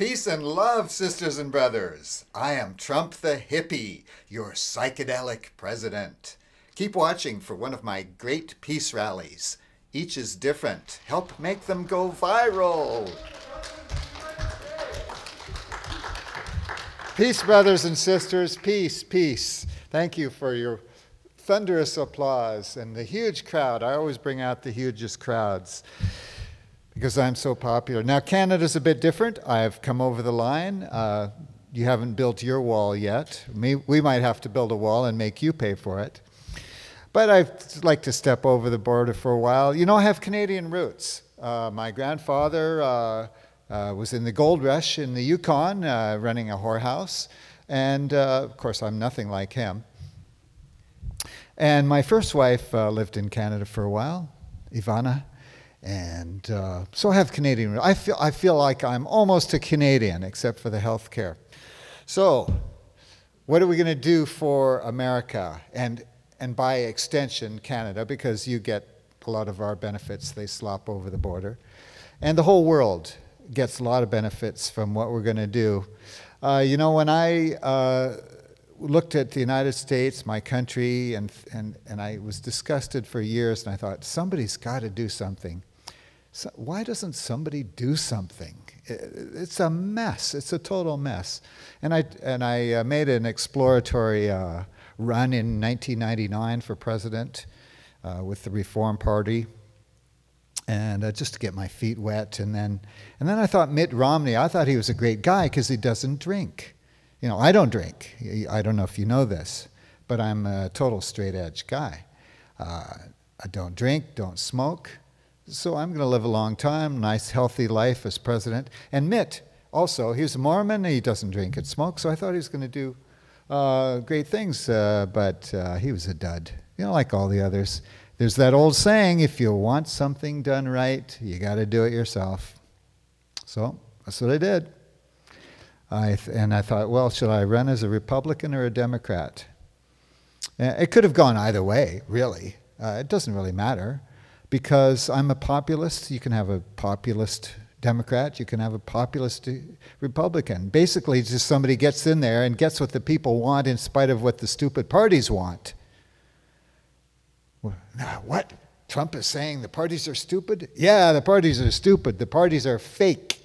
Peace and love, sisters and brothers. I am Trump the Hippie, your psychedelic president. Keep watching for one of my great peace rallies. Each is different. Help make them go viral. Peace, brothers and sisters. Peace, peace. Thank you for your thunderous applause and the huge crowd. I always bring out the hugest crowds because I'm so popular. Now, Canada's a bit different. I've come over the line. You haven't built your wall yet. We might have to build a wall and make you pay for it. But I'd like to step over the border for a while. You know, I have Canadian roots. My grandfather was in the gold rush in the Yukon, running a whorehouse. And, of course, I'm nothing like him. And my first wife lived in Canada for a while, Ivana. And so I have Canadian roots. I feel like I'm almost a Canadian, except for the health care. So what are we going to do for America? And by extension, Canada, because you get a lot of our benefits, they slop over the border. And the whole world gets a lot of benefits from what we're going to do. You know, when I looked at the United States, my country, and I was disgusted for years, and I thought, somebody's got to do something. So why doesn't somebody do something? It's a mess. It's a total mess. And I made an exploratory run in 1999 for president with the Reform Party, and just to get my feet wet. And then I thought Mitt Romney. I thought he was a great guy because he doesn't drink. You know, I don't drink. I don't know if you know this, but I'm a total straight edge guy. I don't drink, don't smoke. So I'm going to live a long time, nice healthy life as president. And Mitt, also, he's a Mormon, he doesn't drink and smoke, so I thought he was going to do great things, but he was a dud, you know, like all the others. There's that old saying, if you want something done right, you got to do it yourself. So that's what I did. And I thought, well, should I run as a Republican or a Democrat? It could have gone either way, really. It doesn't really matter. Because I'm a populist, you can have a populist Democrat, you can have a populist Republican. Basically, just somebody gets in there and gets what the people want in spite of what the stupid parties want. Well, now, what? Trump is saying the parties are stupid? Yeah, the parties are stupid. The parties are fake.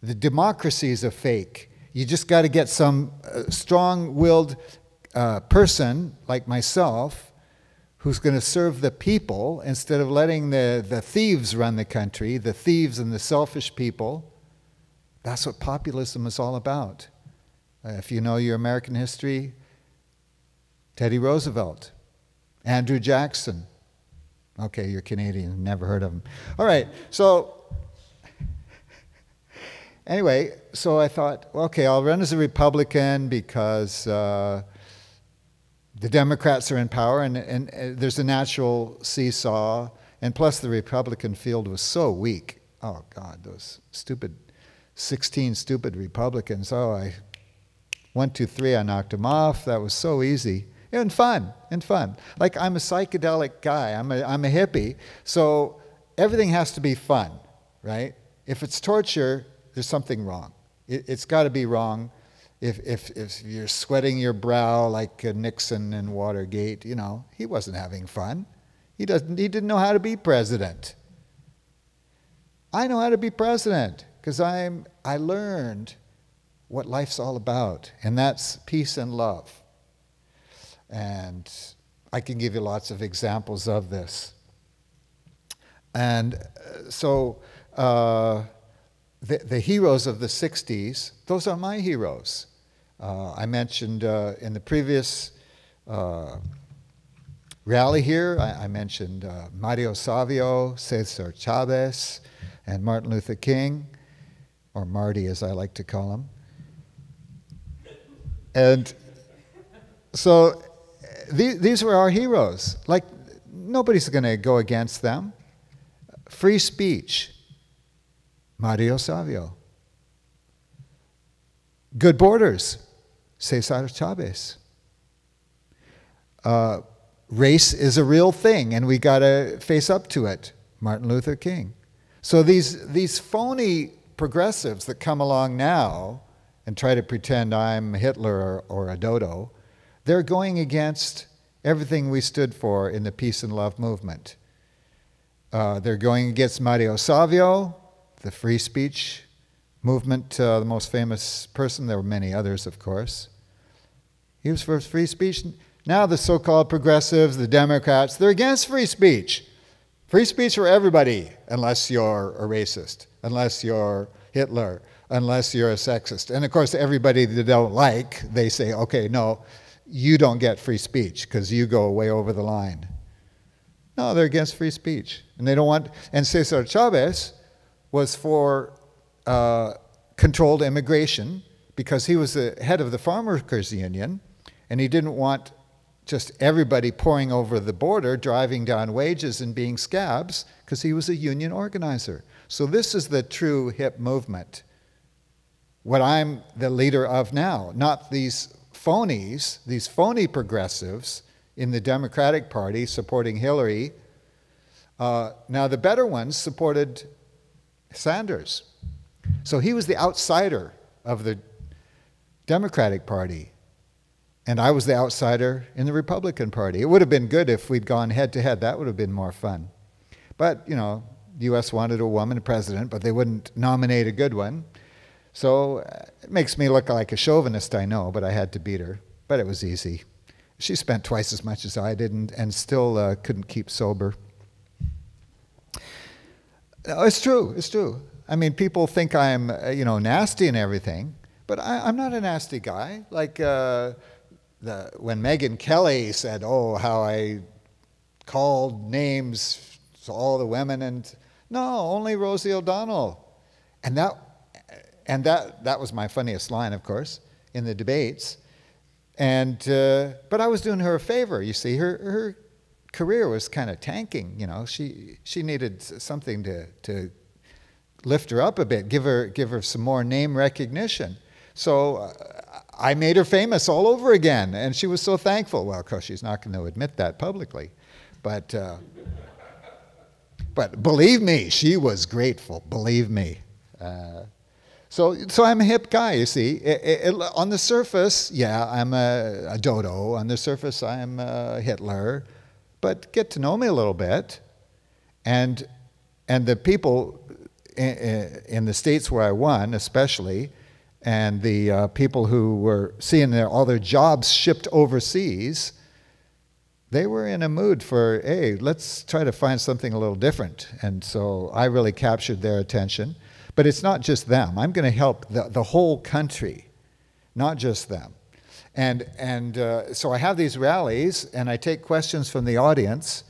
The democracy is a fake. You just got to get some strong-willed person like myself who's going to serve the people instead of letting the thieves run the country, the thieves and the selfish people. That's what populism is all about. If you know your American history, Teddy Roosevelt, Andrew Jackson. Okay, you're Canadian, never heard of him. All right, so anyway, so I thought, okay, I'll run as a Republican because the Democrats are in power, and there's a natural seesaw, and plus the Republican field was so weak. Oh, God, those stupid, 16 stupid Republicans. Oh, 1, 2, 3, I knocked them off. That was so easy. And fun. Like, I'm a psychedelic guy. I'm a hippie, so everything has to be fun, right? If it's torture, there's something wrong. It's got to be wrong. If you're sweating your brow like Nixon in Watergate, you know, he wasn't having fun. He didn't know how to be president. I know how to be president because I learned what life's all about, and that's peace and love. And I can give you lots of examples of this. And so the heroes of the 60s, those are my heroes. I mentioned in the previous rally here, I mentioned Mario Savio, Cesar Chavez, and Martin Luther King, or Marty as I like to call him. And so these were our heroes. Like, nobody's going to go against them. Free speech, Mario Savio. Good borders, Cesar Chavez. Race is a real thing, and we got to face up to it, Martin Luther King. So these phony progressives that come along now and try to pretend I'm Hitler or a dodo, they're going against everything we stood for in the peace and love movement. They're going against Mario Savio, the free speech movement, the most famous person. There were many others, of course. He was for free speech. Now the so-called progressives, the Democrats, they're against free speech. Free speech for everybody, unless you're a racist, unless you're Hitler, unless you're a sexist. And of course, everybody they don't like, they say, okay, no, you don't get free speech because you go way over the line. No, they're against free speech. And they don't want, and Cesar Chavez was for controlled immigration because he was the head of the Farm Workers Union, and he didn't want just everybody pouring over the border, driving down wages and being scabs, because he was a union organizer. So this is the true hip movement, what I'm the leader of now, not these phonies, these phony progressives in the Democratic Party supporting Hillary. Now the better ones supported Sanders. So he was the outsider of the Democratic Party. And I was the outsider in the Republican Party. It would have been good if we'd gone head-to-head. That would have been more fun. But, you know, the U.S. wanted a woman president, but they wouldn't nominate a good one. So it makes me look like a chauvinist, I know, but I had to beat her. But it was easy. She spent twice as much as I did and still couldn't keep sober. It's true, it's true. I mean, people think I'm, you know, nasty and everything, but I'm not a nasty guy. Like when Megyn Kelly said, oh, how I called names to all the women, and no, only Rosie O'Donnell. And that was my funniest line, of course, in the debates. And but I was doing her a favor. You see, her career was kind of tanking. You know, she needed something to lift her up a bit, give her some more name recognition. So I made her famous all over again, and she was so thankful. Well, of course, she's not going to admit that publicly, but believe me, she was grateful. Believe me. So I'm a hip guy, you see. On the surface, yeah, I'm a dodo. On the surface, I'm Hitler. But get to know me a little bit. And the people in the states where I won, especially, and the people who were seeing all their jobs shipped overseas, they were in a mood for, hey, let's try to find something a little different. And so I really captured their attention. But it's not just them. I'm going to help the whole country, not just them. And so I have these rallies, and I take questions from the audience.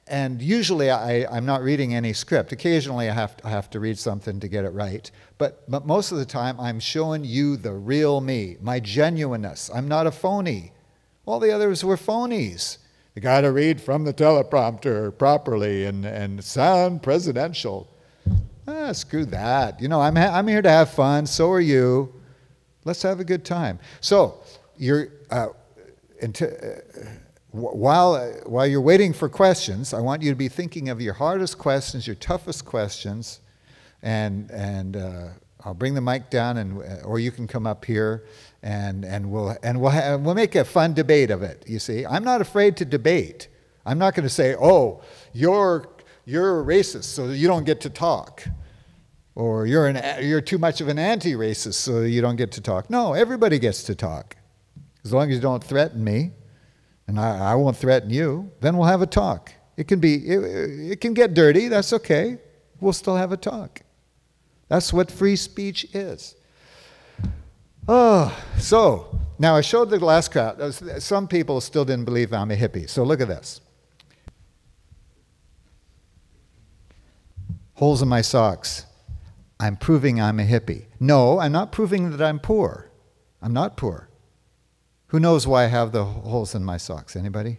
And usually I'm not reading any script. Occasionally I have to read something to get it right. But most of the time I'm showing you the real me, my genuineness. I'm not a phony. All the others were phonies. You got to read from the teleprompter properly and sound presidential. Screw that. You know, I'm here to have fun. So are you. Let's have a good time. So you're while you're waiting for questions, I want you to be thinking of your hardest questions, your toughest questions, and I'll bring the mic down, or you can come up here, and we'll make a fun debate of it. You see, I'm not afraid to debate. I'm not going to say, oh, you're a racist, so you don't get to talk. Or you're too much of an anti-racist, so you don't get to talk. No, everybody gets to talk. As long as you don't threaten me, and I won't threaten you, then we'll have a talk. It can get dirty, that's okay. We'll still have a talk. That's what free speech is. Oh, so now I showed the last crowd. Some people still didn't believe I'm a hippie, so look at this. Holes in my socks. I'm proving I'm a hippie. No, I'm not proving that I'm poor. I'm not poor. Who knows why I have the holes in my socks? Anybody?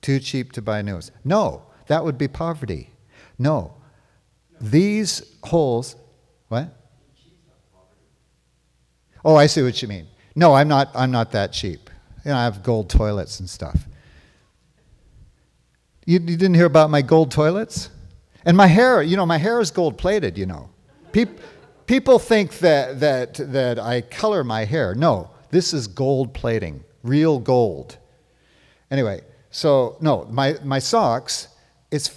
Too cheap to buy new ones. No, that would be poverty. No. These holes, what? Oh, I see what you mean. No, I'm not that cheap. You know, I have gold toilets and stuff. You didn't hear about my gold toilets? And my hair, you know, my hair is gold-plated, you know. People think that I color my hair. No, this is gold plating, real gold. Anyway, so no, my socks, it's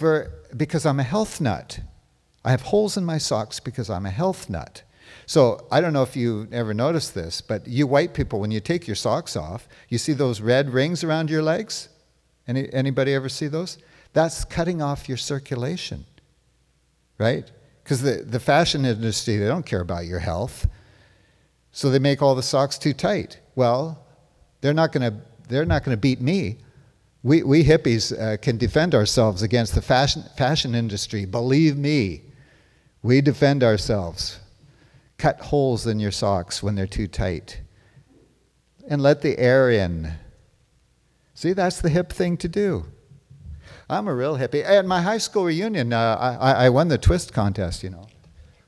because I'm a health nut. I have holes in my socks because I'm a health nut. So I don't know if you ever noticed this, but you white people, when you take your socks off, you see those red rings around your legs? Anybody ever see those? That's cutting off your circulation, right? Because the fashion industry, they don't care about your health. So they make all the socks too tight. Well, they're not gonna beat me. We hippies can defend ourselves against the fashion industry. Believe me, we defend ourselves. Cut holes in your socks when they're too tight. And let the air in. See, that's the hip thing to do. I'm a real hippie. At my high school reunion, I won the twist contest, you know.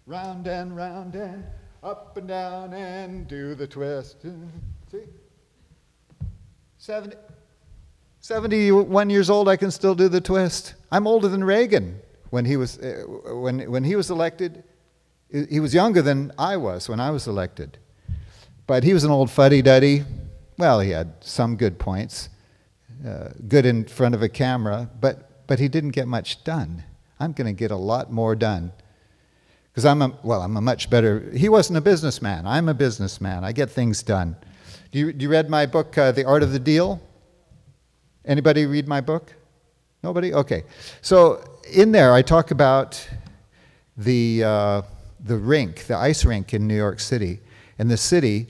Round and up and down and do the twist. See? 71 years old, I can still do the twist. I'm older than Reagan when he was elected. He was younger than I was when I was elected. But he was an old fuddy-duddy. Well, he had some good points. Good in front of a camera, but he didn't get much done. I'm going to get a lot more done. Because I'm a much better, he wasn't a businessman. I'm a businessman. I get things done. You read my book, The Art of the Deal? Anybody read my book? Nobody? Okay. So in there I talk about the rink, the ice rink in New York City. And the city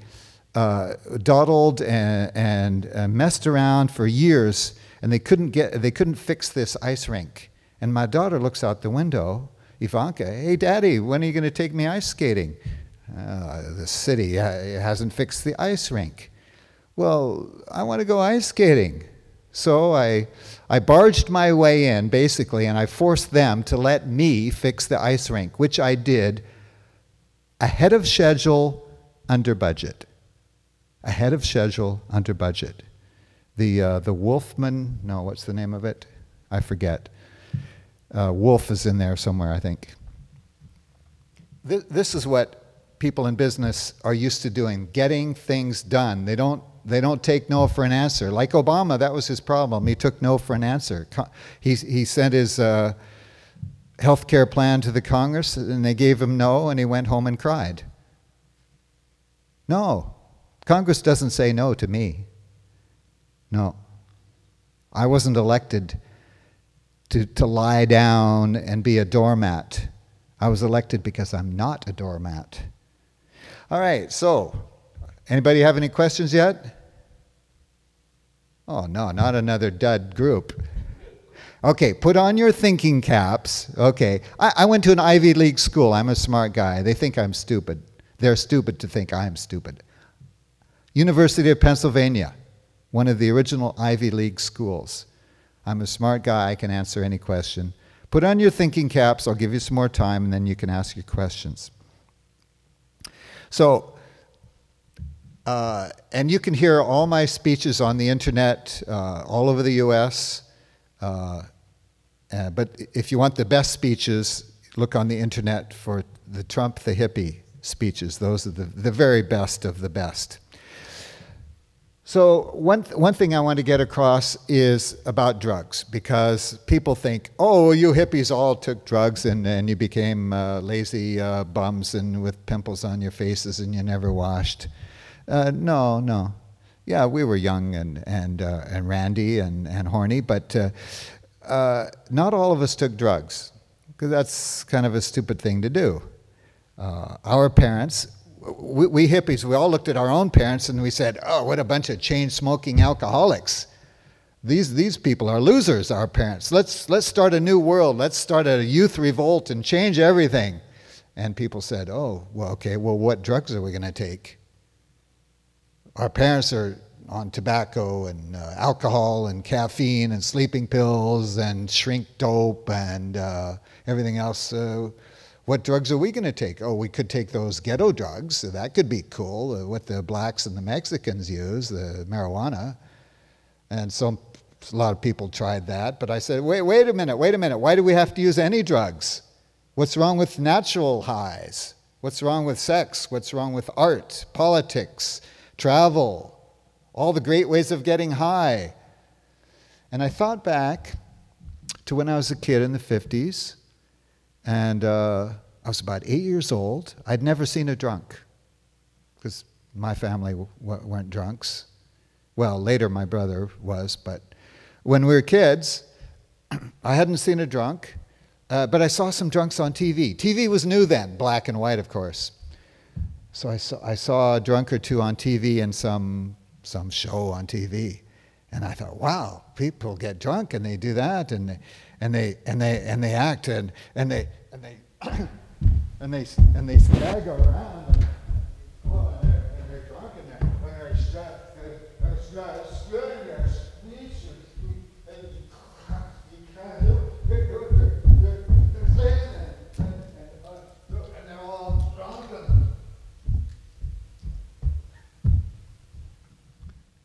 dawdled and messed around for years, and they couldn't fix this ice rink. And my daughter looks out the window, Ivanka, hey Daddy, when are you going to take me ice skating? The city hasn't fixed the ice rink. Well, I want to go ice skating. So I barged my way in, basically, and I forced them to let me fix the ice rink, which I did ahead of schedule, under budget. Ahead of schedule, under budget. The Wolfman, no, what's the name of it? I forget. Wolf is in there somewhere, I think. This is what people in business are used to doing, getting things done. They don't take no for an answer. Like Obama, that was his problem. He took no for an answer. He sent his health care plan to the Congress, and they gave him no, and he went home and cried. No. Congress doesn't say no to me. No. I wasn't elected to lie down and be a doormat. I was elected because I'm not a doormat. All right, so, anybody have any questions yet? Oh, no, not another dud group. Okay, put on your thinking caps. Okay, I went to an Ivy League school. I'm a smart guy. They think I'm stupid. They're stupid to think I'm stupid. University of Pennsylvania, one of the original Ivy League schools. I'm a smart guy. I can answer any question. Put on your thinking caps. I'll give you some more time, and then you can ask your questions. So, and you can hear all my speeches on the internet all over the U.S., but if you want the best speeches, look on the internet for the Trump the Hippie speeches. Those are the very best of the best. So one thing I want to get across is about drugs, because people think, oh, you hippies all took drugs and you became lazy bums and with pimples on your faces and you never washed. No. Yeah, we were young and randy and horny, but not all of us took drugs, because that's kind of a stupid thing to do. Our parents, we hippies, we all looked at our own parents and we said, oh, what a bunch of chain-smoking alcoholics. These people are losers, our parents. Let's start a new world. Let's start a youth revolt and change everything. And people said, oh, well, okay, well, what drugs are we going to take? Our parents are on tobacco and alcohol and caffeine and sleeping pills and shrink dope and everything else. What drugs are we going to take? Oh, we could take those ghetto drugs. So that could be cool, what the blacks and the Mexicans use, the marijuana. And some A lot of people tried that, but I said, wait a minute. Why do we have to use any drugs? What's wrong with natural highs? What's wrong with sex? What's wrong with art, politics, travel, all the great ways of getting high? And I thought back to when I was a kid in the 50s, and I was about 8 years old. I'd never seen a drunk, because my family weren't drunks. Well, later my brother was, but when we were kids, I hadn't seen a drunk, but I saw some drunks on TV. TV was new then, black and white, of course. So I saw a drunk or two on TV in some show on TV, and I thought, wow, people get drunk and they do that, and they act and they and they stagger around. And they're drunk and they're spreading their speech and you can't do it. They're saying and they're all drunk.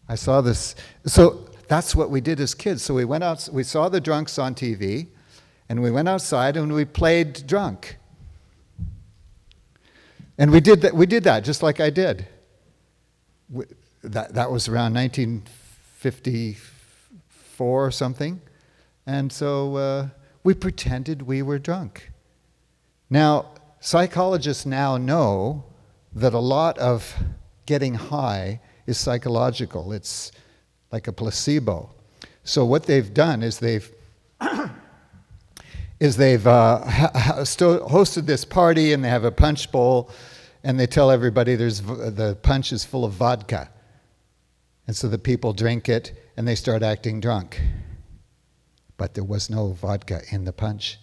I saw this. So that's what we did as kids. So we went out. We saw the drunks on TV, and we went outside and we played drunk. And we did that just like I did. That was around 1954 or something. And so we pretended we were drunk. Now, psychologists now know that a lot of getting high is psychological. It's like a placebo. So what they've done is they've hosted this party, and they have a punch bowl, and they tell everybody the punch is full of vodka. And so the people drink it, and they start acting drunk. But there was no vodka in the punch.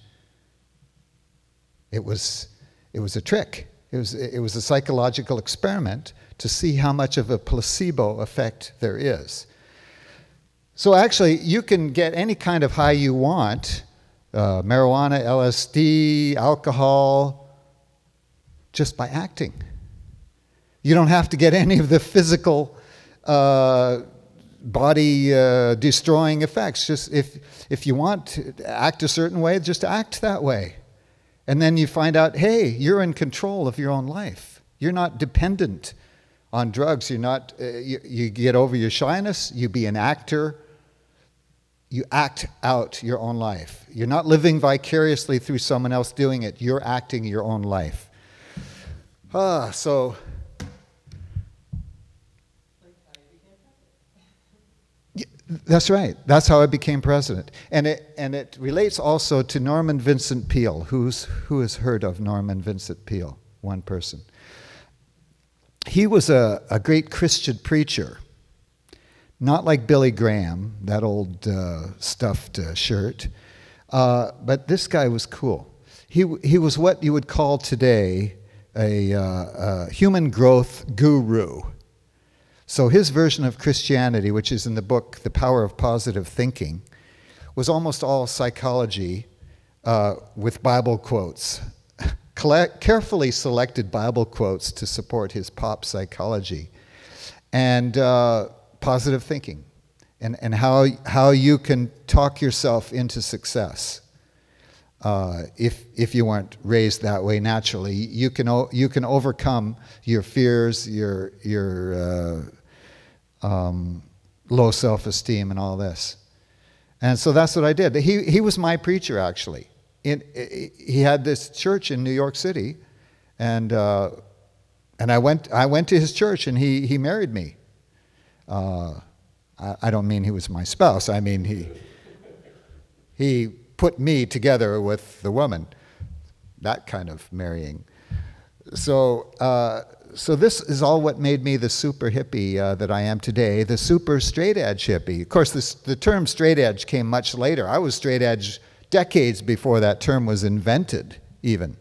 It was a trick. It was a psychological experiment to see how much of a placebo effect there is. So actually, you can get any kind of high you want, marijuana, LSD, alcohol, just by acting. You don't have to get any of the physical body destroying effects. Just if you want to act a certain way, just act that way. And then you find out, hey, you're in control of your own life. You're not dependent on drugs. You're not, you get over your shyness, you be an actor, you act out your own life. You're not living vicariously through someone else doing it. You're acting your own life. So... That's right. That's how I became president. And it relates also to Norman Vincent Peale. Who has heard of Norman Vincent Peale? One person. He was a great Christian preacher. Not like Billy Graham, that old stuffed shirt. But this guy was cool. He was what you would call today a human growth guru. So his version of Christianity, which is in the book The Power of Positive Thinking, was almost all psychology with Bible quotes. Carefully selected Bible quotes to support his pop psychology. And positive thinking. And how you can talk yourself into success. If you weren't raised that way naturally, you can overcome your fears, your low self-esteem and all this. And so that's what I did. He was my preacher, actually. He had this church in New York City, and I went to his church, and he married me. I don't mean he was my spouse. I mean he put me together with the woman. That kind of marrying. So this is all what made me the super hippie that I am today, the super straight edge hippie. Of course, the term straight edge came much later. I was straight edge decades before that term was invented, even.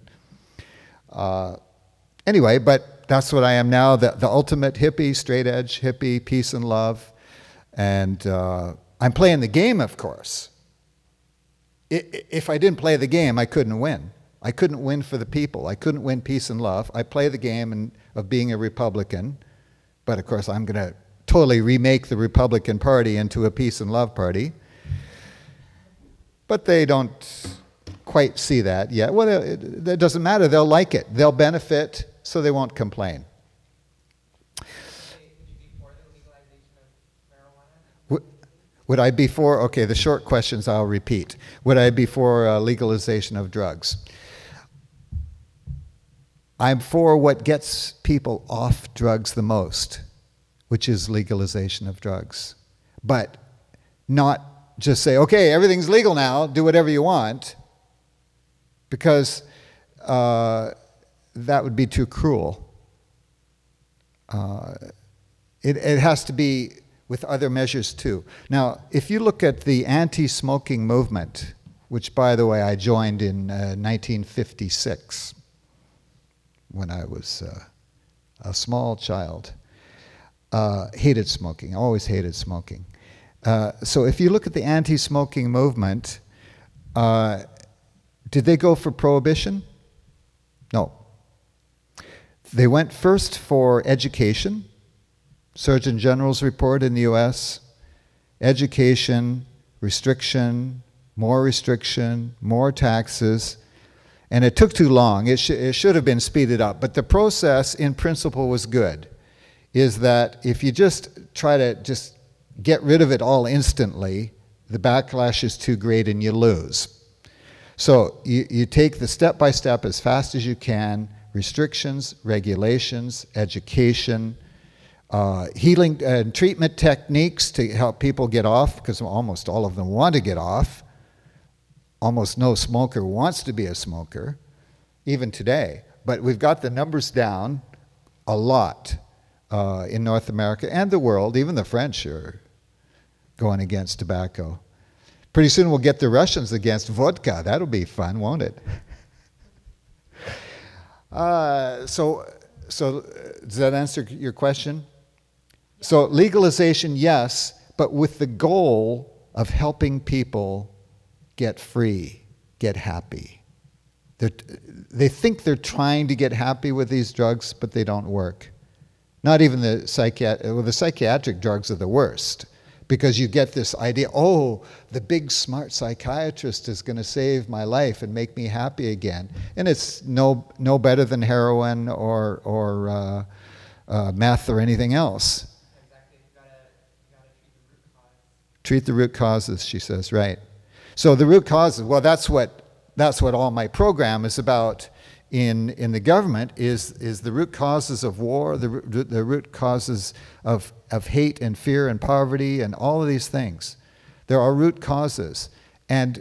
Anyway, but that's what I am now, the ultimate hippie, straight edge hippie, peace and love. And I'm playing the game, of course. If I didn't play the game, I couldn't win. I couldn't win for the people. I couldn't win peace and love. I play the game of being a Republican, but of course I'm going to totally remake the Republican Party into a peace and love party. But they don't quite see that yet. Well, it doesn't matter. They'll like it. They'll benefit, so they won't complain. Would I be for, okay, the short questions I'll repeat. Would I be for legalization of drugs? I'm for what gets people off drugs the most, which is legalization of drugs. But not just say, okay, everything's legal now, do whatever you want, because that would be too cruel. It has to be with other measures too. Now, if you look at the anti-smoking movement, which, by the way, I joined in 1956, when I was a small child, hated smoking, always hated smoking. So if you look at the anti-smoking movement, did they go for prohibition? No. They went first for education. Surgeon General's report in the US, education, restriction, more taxes, and it took too long. It should have been speeded up, but the process in principle was good, is that if you just try to just get rid of it all instantly, the backlash is too great and you lose. So you take the step by step as fast as you can, restrictions, regulations, education, healing and treatment techniques to help people get off, because almost all of them want to get off. Almost no smoker wants to be a smoker, even today. But we've got the numbers down a lot in North America and the world. Even the French are going against tobacco. Pretty soon we'll get the Russians against vodka. That'll be fun, won't it? So does that answer your question? So legalization, yes, but with the goal of helping people get free, get happy. They think they're trying to get happy with these drugs, but they don't work. Not even the psychiatric drugs are the worst, because you get this idea, oh, the big smart psychiatrist is going to save my life and make me happy again. And it's no better than heroin or meth or anything else. Exactly. You gotta treat the root cause. Treat the root causes, she says, right. So the root causes, well, that's what all my program is about in the government, is the root causes of war, the root causes of hate and fear and poverty and all of these things. There are root causes. And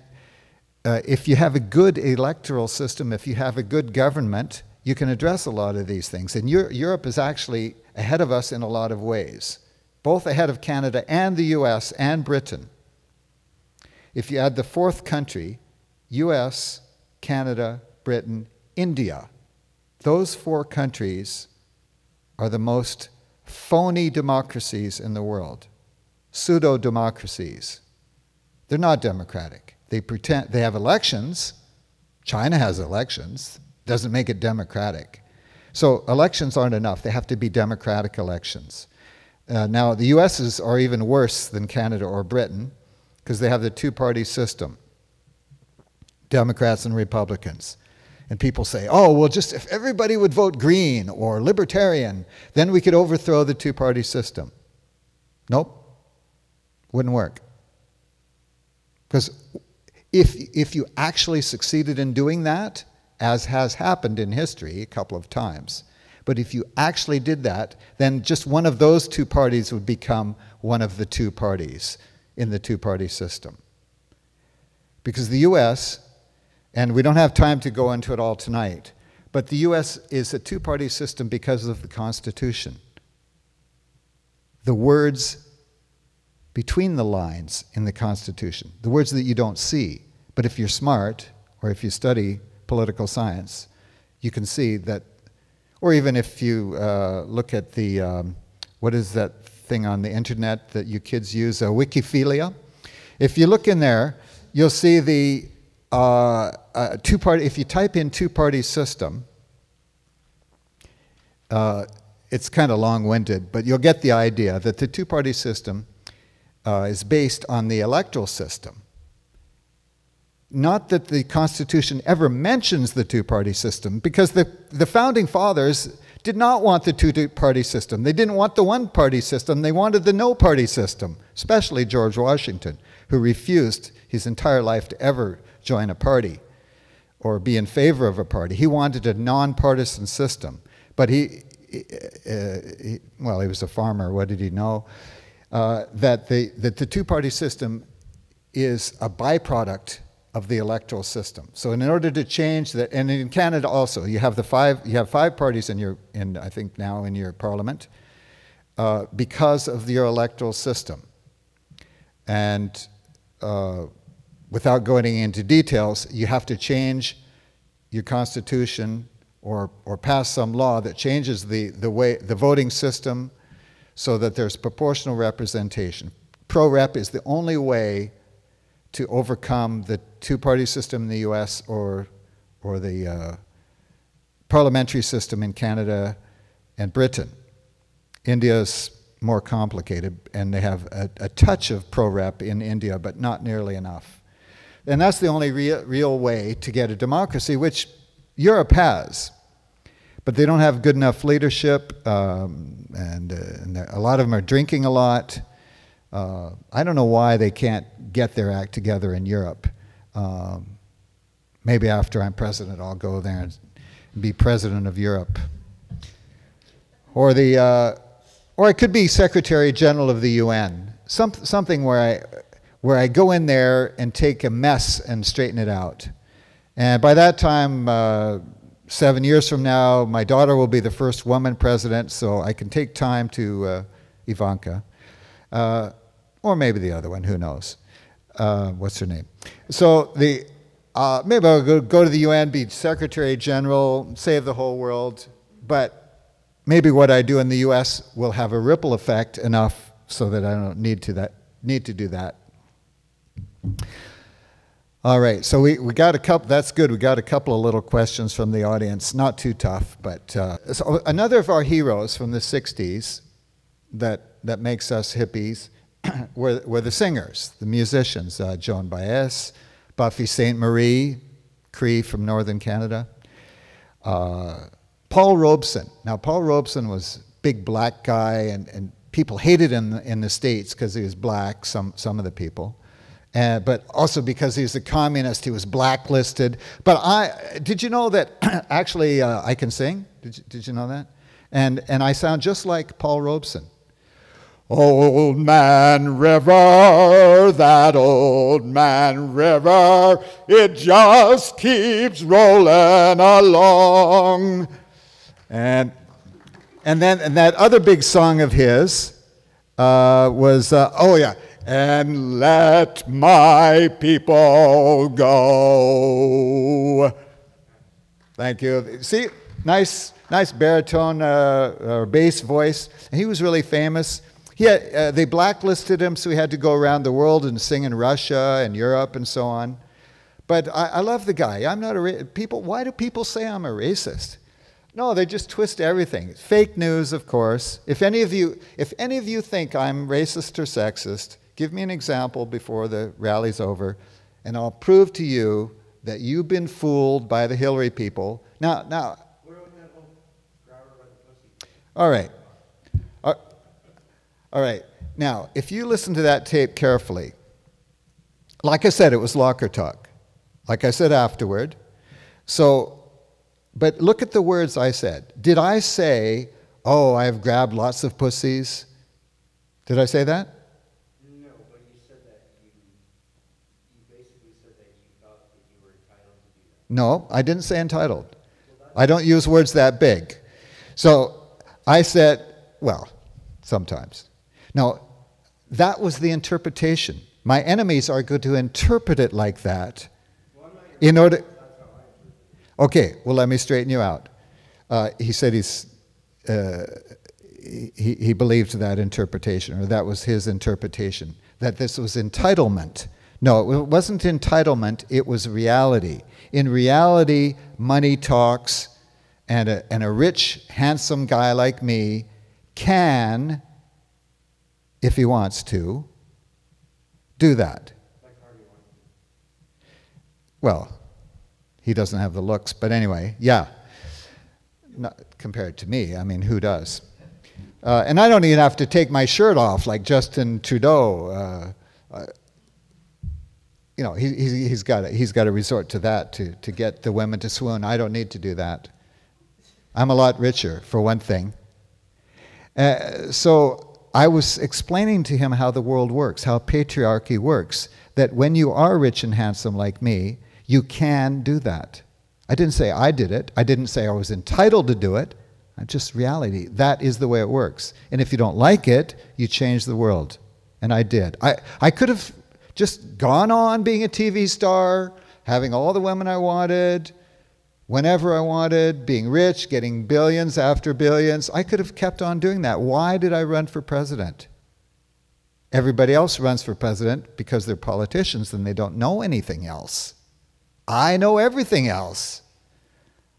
if you have a good electoral system, if you have a good government, you can address a lot of these things. And Europe is actually ahead of us in a lot of ways, both ahead of Canada and the US and Britain. If you add the fourth country, US, Canada, Britain, India, those four countries are the most phony democracies in the world, pseudo-democracies. They're not democratic. They pretend, they have elections. China has elections. Doesn't make it democratic. So elections aren't enough. They have to be democratic elections. Now, the US's are even worse than Canada or Britain, because they have the two-party system, Democrats and Republicans. And people say, oh, well, just if everybody would vote green or libertarian, then we could overthrow the two-party system. Nope, wouldn't work. Because if you actually succeeded in doing that, as has happened in history a couple of times, but if you actually did that, then just one of those two parties would become one of the two parties in the two-party system. Because the US, and we don't have time to go into it all tonight, but the US is a two-party system because of the Constitution. The words between the lines in the Constitution, the words that you don't see, but if you're smart, or if you study political science, you can see that, or even if you look at the, what is that thing on the internet that you kids use, Wikipedia. If you look in there, you'll see the two-party, if you type in two-party system, it's kind of long-winded, but you'll get the idea that the two-party system is based on the electoral system. Not that the Constitution ever mentions the two-party system, because the Founding Fathers did not want the two-party system. They didn't want the one-party system. They wanted the no-party system, especially George Washington, who refused his entire life to ever join a party or be in favor of a party. He wanted a nonpartisan system. But he was a farmer. What did he know? That the two-party system is a byproduct of the electoral system. So in order to change that, and in Canada also, you have five parties I think now in your parliament because of your electoral system. And without going into details, you have to change your constitution or pass some law that changes the voting system so that there's proportional representation. Pro-rep is the only way to overcome the two-party system in the US or the parliamentary system in Canada and Britain. India's more complicated, and they have a touch of pro-rep in India, but not nearly enough. And that's the only real way to get a democracy, which Europe has. But they don't have good enough leadership, and a lot of them are drinking a lot. I don't know why they can't get their act together in Europe. Maybe after I'm president, I'll go there and be president of Europe. Or I could be Secretary General of the UN. Something where I go in there and take a mess and straighten it out. And by that time, 7 years from now, my daughter will be the first woman president, so I can take time to Ivanka. Or maybe the other one, who knows? What's her name? So maybe I'll go to the UN, be Secretary General, save the whole world, but maybe what I do in the US will have a ripple effect enough so that I don't need to do that. All right, so we got a couple, that's good, we got a couple of little questions from the audience, not too tough, but so another of our heroes from the 60s that makes us hippies were the singers, the musicians, Joan Baez, Buffy Sainte-Marie, Cree from Northern Canada, Paul Robeson. Now, Paul Robeson was a big black guy, and people hated him in the States because he was black, some of the people. But also because he was a communist, he was blacklisted. But did you know that actually I can sing? Did you know that? And I sound just like Paul Robeson. Old Man River, that old man river, it just keeps rolling along. And that other big song of his was, oh yeah, and let my people go. Thank you. See, nice baritone or bass voice. And he was really famous. They blacklisted him, so he had to go around the world and sing in Russia and Europe and so on. But I love the guy. I'm not why do people say I'm a racist? No, they just twist everything. Fake news, of course. If any of you think I'm racist or sexist, give me an example before the rally's over, and I'll prove to you that you've been fooled by the Hillary people. Now. All right. All right. Now, if you listen to that tape carefully, like I said, it was locker talk. Like I said afterward. But look at the words I said. Did I say, oh, I've grabbed lots of pussies? Did I say that? No, but you said that you basically said that you thought that you were entitled to do that. No, I didn't say entitled. I don't use words that big. So I said, well, sometimes. Now, that was the interpretation. My enemies are going to interpret it like that in order... Okay, well, let me straighten you out. He said he believed that interpretation, or that was his interpretation, that this was entitlement. No, it wasn't entitlement, it was reality. In reality, money talks, And a rich, handsome guy like me can, if he wants to, do that. Well, he doesn't have the looks, but anyway, yeah. Not compared to me, I mean, who does? And I don't even have to take my shirt off like Justin Trudeau. You know, he's got to resort to that to get the women to swoon. I don't need to do that. I'm a lot richer, for one thing. So I was explaining to him how the world works, how patriarchy works, that when you are rich and handsome like me, you can do that. I didn't say I did it. I didn't say I was entitled to do it. Just reality. That is the way it works. And if you don't like it, you change the world. And I did. I could have just gone on being a TV star, having all the women I wanted, whenever I wanted, being rich, getting billions after billions. I could have kept on doing that. Why did I run for president? Everybody else runs for president because they're politicians and they don't know anything else. I know everything else.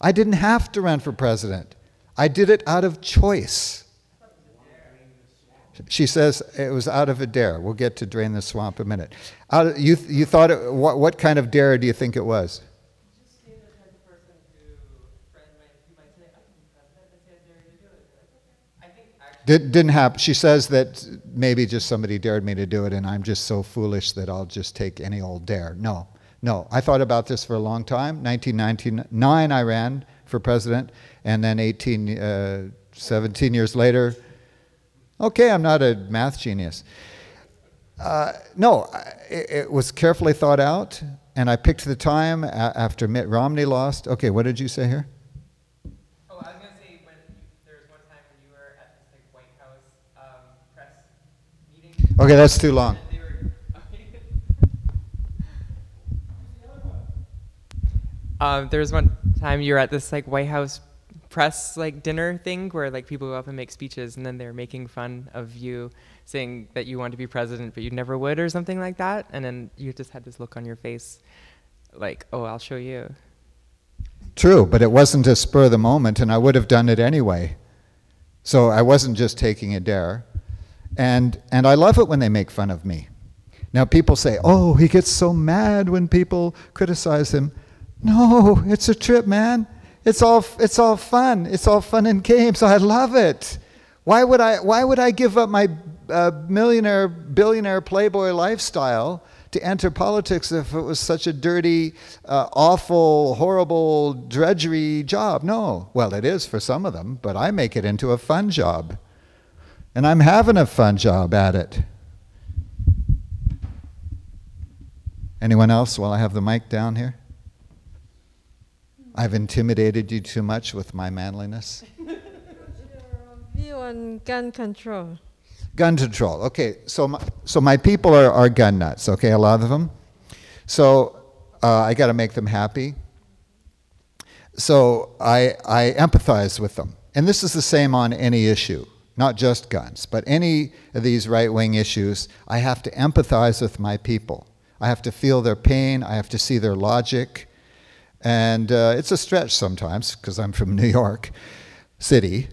I didn't have to run for president. I did it out of choice. She says it was out of a dare. We'll get to drain the swamp in a minute. You thought what kind of dare do you think it was? Just being the type of person who a friend might say, I can be president, and say I dare you to do it. Like, okay. I think actually Didn't happen. She says that maybe just somebody dared me to do it, and I'm just so foolish that I'll just take any old dare. No. I thought about this for a long time. 1999, I ran for president, and then 17 years later, okay, I'm not a math genius. No, it was carefully thought out, and I picked the time after Mitt Romney lost. Okay, what did you say here? Oh, I was going to say, there was one time when you were at this White House press meeting. Okay, that's too long. And they were, there was one time you were at this White House press dinner thing where people go up and make speeches, and then they're making fun of you, saying that you want to be president but you never would or something like that, and then you just had this look on your face like, oh, I'll show you. True, but it wasn't a spur of the moment, and I would have done it anyway. So I wasn't just taking a dare. And I love it when they make fun of me. Now people say, oh, he gets so mad when people criticize him. No, it's a trip, man. It's all fun. It's all fun and games. I love it. Why would I give up my millionaire, billionaire, playboy lifestyle to enter politics if it was such a dirty, awful, horrible, drudgery job? No. Well, it is for some of them, but I make it into a fun job. And I'm having a fun job at it. Anyone else while I have the mic down here? I've intimidated you too much with my manliness. Your view on gun control. Gun control. Okay, so my people are gun nuts, okay, a lot of them. So I got to make them happy. So I empathize with them. And this is the same on any issue, not just guns, but any of these right-wing issues. I have to empathize with my people. I have to feel their pain. I have to see their logic. And it's a stretch sometimes because I'm from New York City.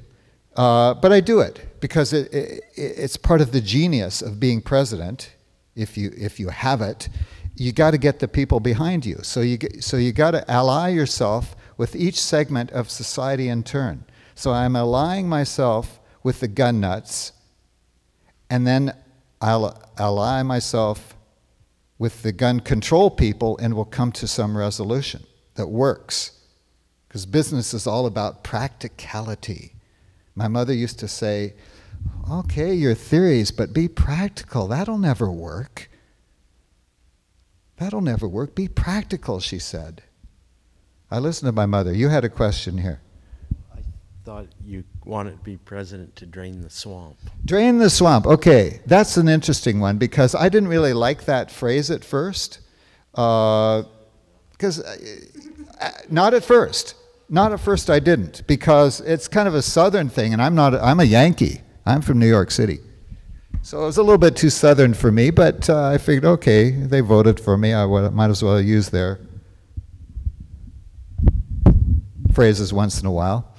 But I do it because it's part of the genius of being president. If you have it, you got to get the people behind you. So you got to ally yourself with each segment of society in turn. So I'm allying myself with the gun nuts, and then I'll ally myself with the gun control people, and we'll come to some resolution that works. Because business is all about practicality. My mother used to say, okay, your theories, but be practical. That'll never work. That'll never work. Be practical, she said. I listened to my mother. You had a question here. I thought you wanted to be president to drain the swamp. Drain the swamp. Okay, that's an interesting one because I didn't really like that phrase at first. Because not at first. Not at first I didn't, because it's kind of a southern thing, and I'm a Yankee. I'm from New York City. So it was a little bit too southern for me, but I figured, okay, they voted for me, I might as well use their phrases once in a while.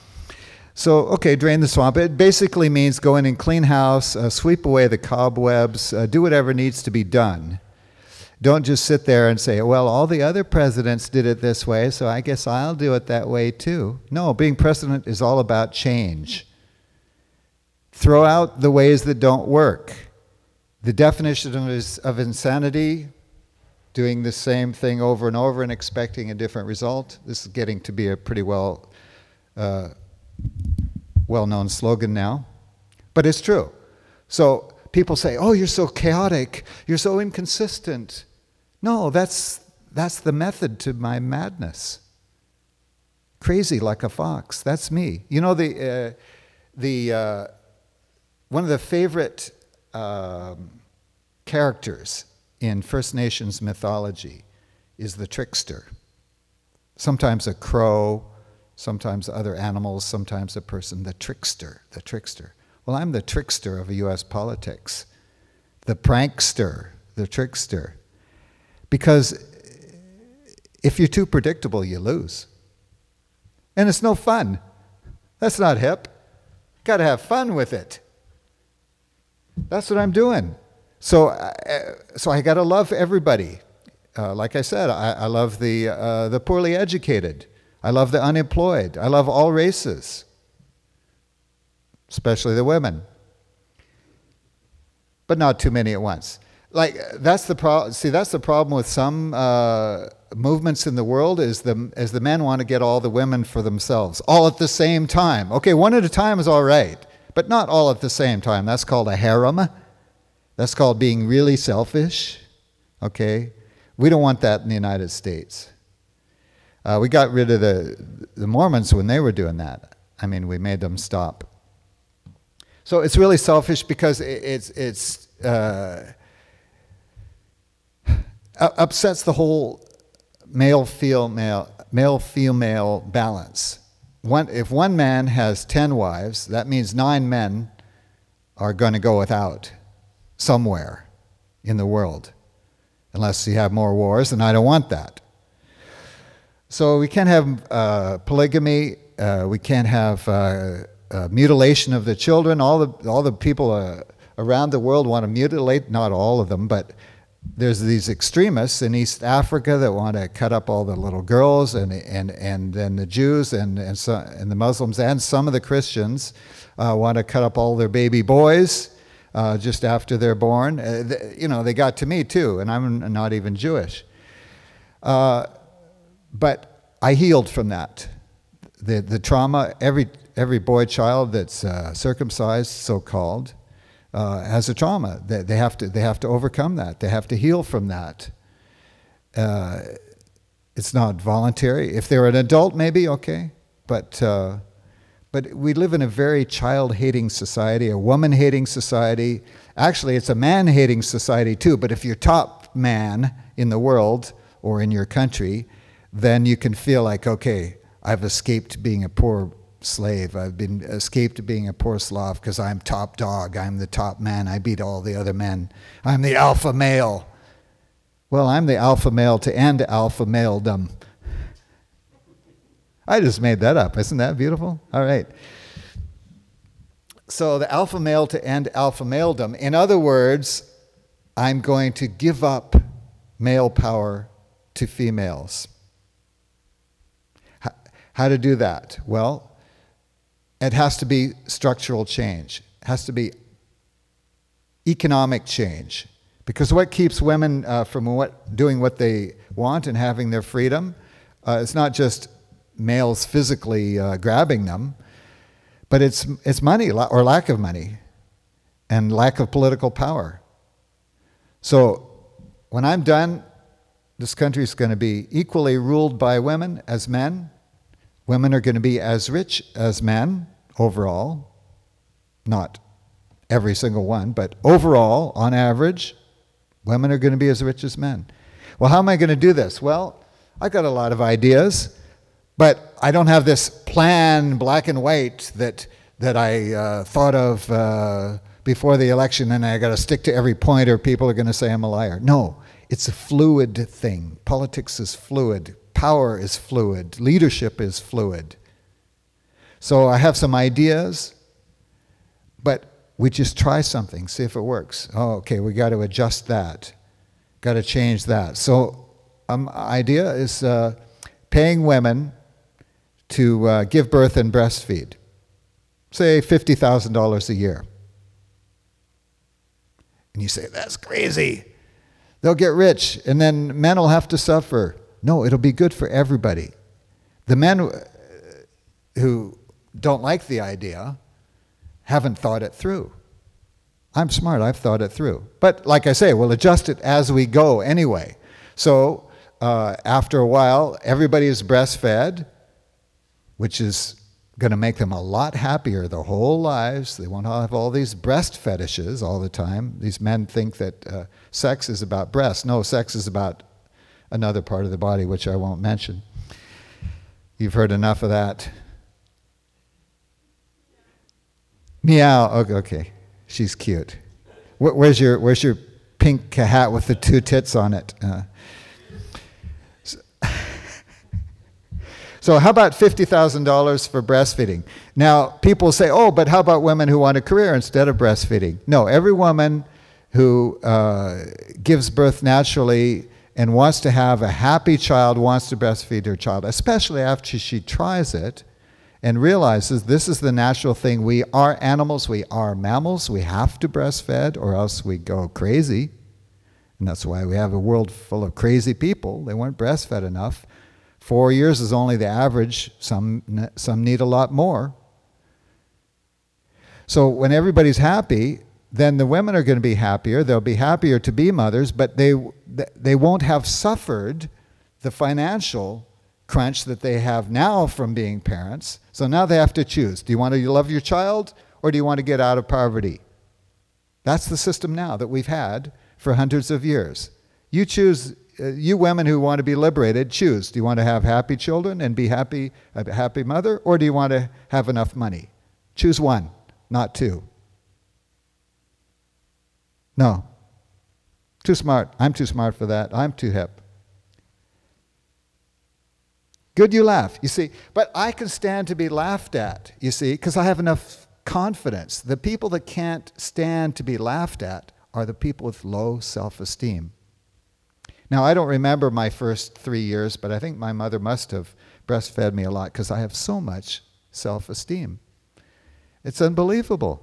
So, okay, drain the swamp. It basically means go in and clean house, sweep away the cobwebs, do whatever needs to be done. Don't just sit there and say, well, all the other presidents did it this way, so I guess I'll do it that way too. No, being president is all about change. Throw out the ways that don't work. The definition of insanity, doing the same thing over and over and expecting a different result. This is getting to be a pretty well-known slogan now, but it's true. So people say, oh, you're so chaotic, you're so inconsistent. No, that's the method to my madness. Crazy like a fox, that's me. You know, one of the favorite characters in First Nations mythology is the trickster. Sometimes a crow, sometimes other animals, sometimes a person, the trickster, the trickster. Well, I'm the trickster of US politics, the prankster, the trickster. Because if you're too predictable, you lose. And it's no fun. That's not hip. Got to have fun with it. That's what I'm doing. So I got to love everybody. Like I said, I love the poorly educated. I love the unemployed. I love all races, especially the women. But not too many at once. Like, that's the problem. See, that's the problem with some movements in the world is the men want to get all the women for themselves, all at the same time. Okay, one at a time is all right, but not all at the same time. That's called a harem. That's called being really selfish. Okay, we don't want that in the United States. We got rid of the Mormons when they were doing that. I mean, we made them stop. So it's really selfish because it's upsets the whole male-female balance. If one man has 10 wives, that means 9 men are going to go without somewhere in the world, unless you have more wars, and I don't want that. So we can't have polygamy. We can't have mutilation of the children. All the people around the world want to mutilate. Not all of them, but there's these extremists in East Africa that want to cut up all the little girls, and then the Jews and the Muslims and some of the Christians want to cut up all their baby boys just after they're born. You know, they got to me too, and I'm not even Jewish. But I healed from that. The trauma, every boy child that's circumcised, so-called, has a trauma. They have to overcome that. They have to heal from that. It's not voluntary. If they're an adult, maybe, okay. But we live in a very child-hating society, a woman-hating society. Actually, it's a man-hating society too, but if you're top man in the world or in your country, then you can feel like, okay, I've escaped being a poor slave. I've been escaped being a poor Slav because I'm top dog. I'm the top man. I beat all the other men. I'm the alpha male. Well, I'm the alpha male to end alpha maledom. I just made that up. Isn't that beautiful? All right. So the alpha male to end alpha maledom. In other words, I'm going to give up male power to females. How to do that? Well, it has to be structural change. It has to be economic change. Because what keeps women from doing what they want and having their freedom, it's not just males physically grabbing them, but it's money or lack of money and lack of political power. So when I'm done, this country is going to be equally ruled by women as men. Women are going to be as rich as men overall, not every single one, but overall, on average, women are going to be as rich as men. Well, how am I going to do this? Well, I've got a lot of ideas, but I don't have this plan, black and white, that I thought of before the election, and I got to stick to every point or people are going to say I'm a liar. No, it's a fluid thing. Politics is fluid. Power is fluid. Leadership is fluid. So I have some ideas, but we just try something, see if it works. Oh, okay, we got to adjust that, got to change that. So idea is paying women to give birth and breastfeed, say $50,000 a year. And you say, that's crazy. They'll get rich, and then men will have to suffer. No, it'll be good for everybody. The men who don't like the idea haven't thought it through. I'm smart, I've thought it through. But like I say, we'll adjust it as we go anyway. So after a while, everybody is breastfed, which is going to make them a lot happier their whole lives. They won't have all these breast fetishes all the time. These men think that sex is about breasts. No, sex is about another part of the body, which I won't mention. You've heard enough of that. Meow. Okay. She's cute. Where's your pink hat with the two tits on it? So how about $50,000 for breastfeeding? Now, people say, oh, but how about women who want a career instead of breastfeeding? No, every woman who gives birth naturally and wants to have a happy child wants to breastfeed her child, especially after she tries it and realizes this is the natural thing. We are animals, we are mammals, we have to breastfeed or else we go crazy. And that's why we have a world full of crazy people. They weren't breastfed enough. 4 years is only the average. Some need a lot more. So when everybody's happy, then the women are going to be happier. They'll be happier to be mothers, but they won't have suffered the financial crunch that they have now from being parents. So now they have to choose. Do you want to love your child or do you want to get out of poverty? That's the system now that we've had for hundreds of years. You choose. You women who want to be liberated, choose. Do you want to have happy children and be happy, a happy mother, or do you want to have enough money? Choose one, not two. No. Too smart. I'm too smart for that. I'm too hip. Good you laugh, you see. But I can stand to be laughed at, you see, because I have enough confidence. The people that can't stand to be laughed at are the people with low self-esteem. Now, I don't remember my first 3 years, but I think my mother must have breastfed me a lot because I have so much self-esteem. It's unbelievable.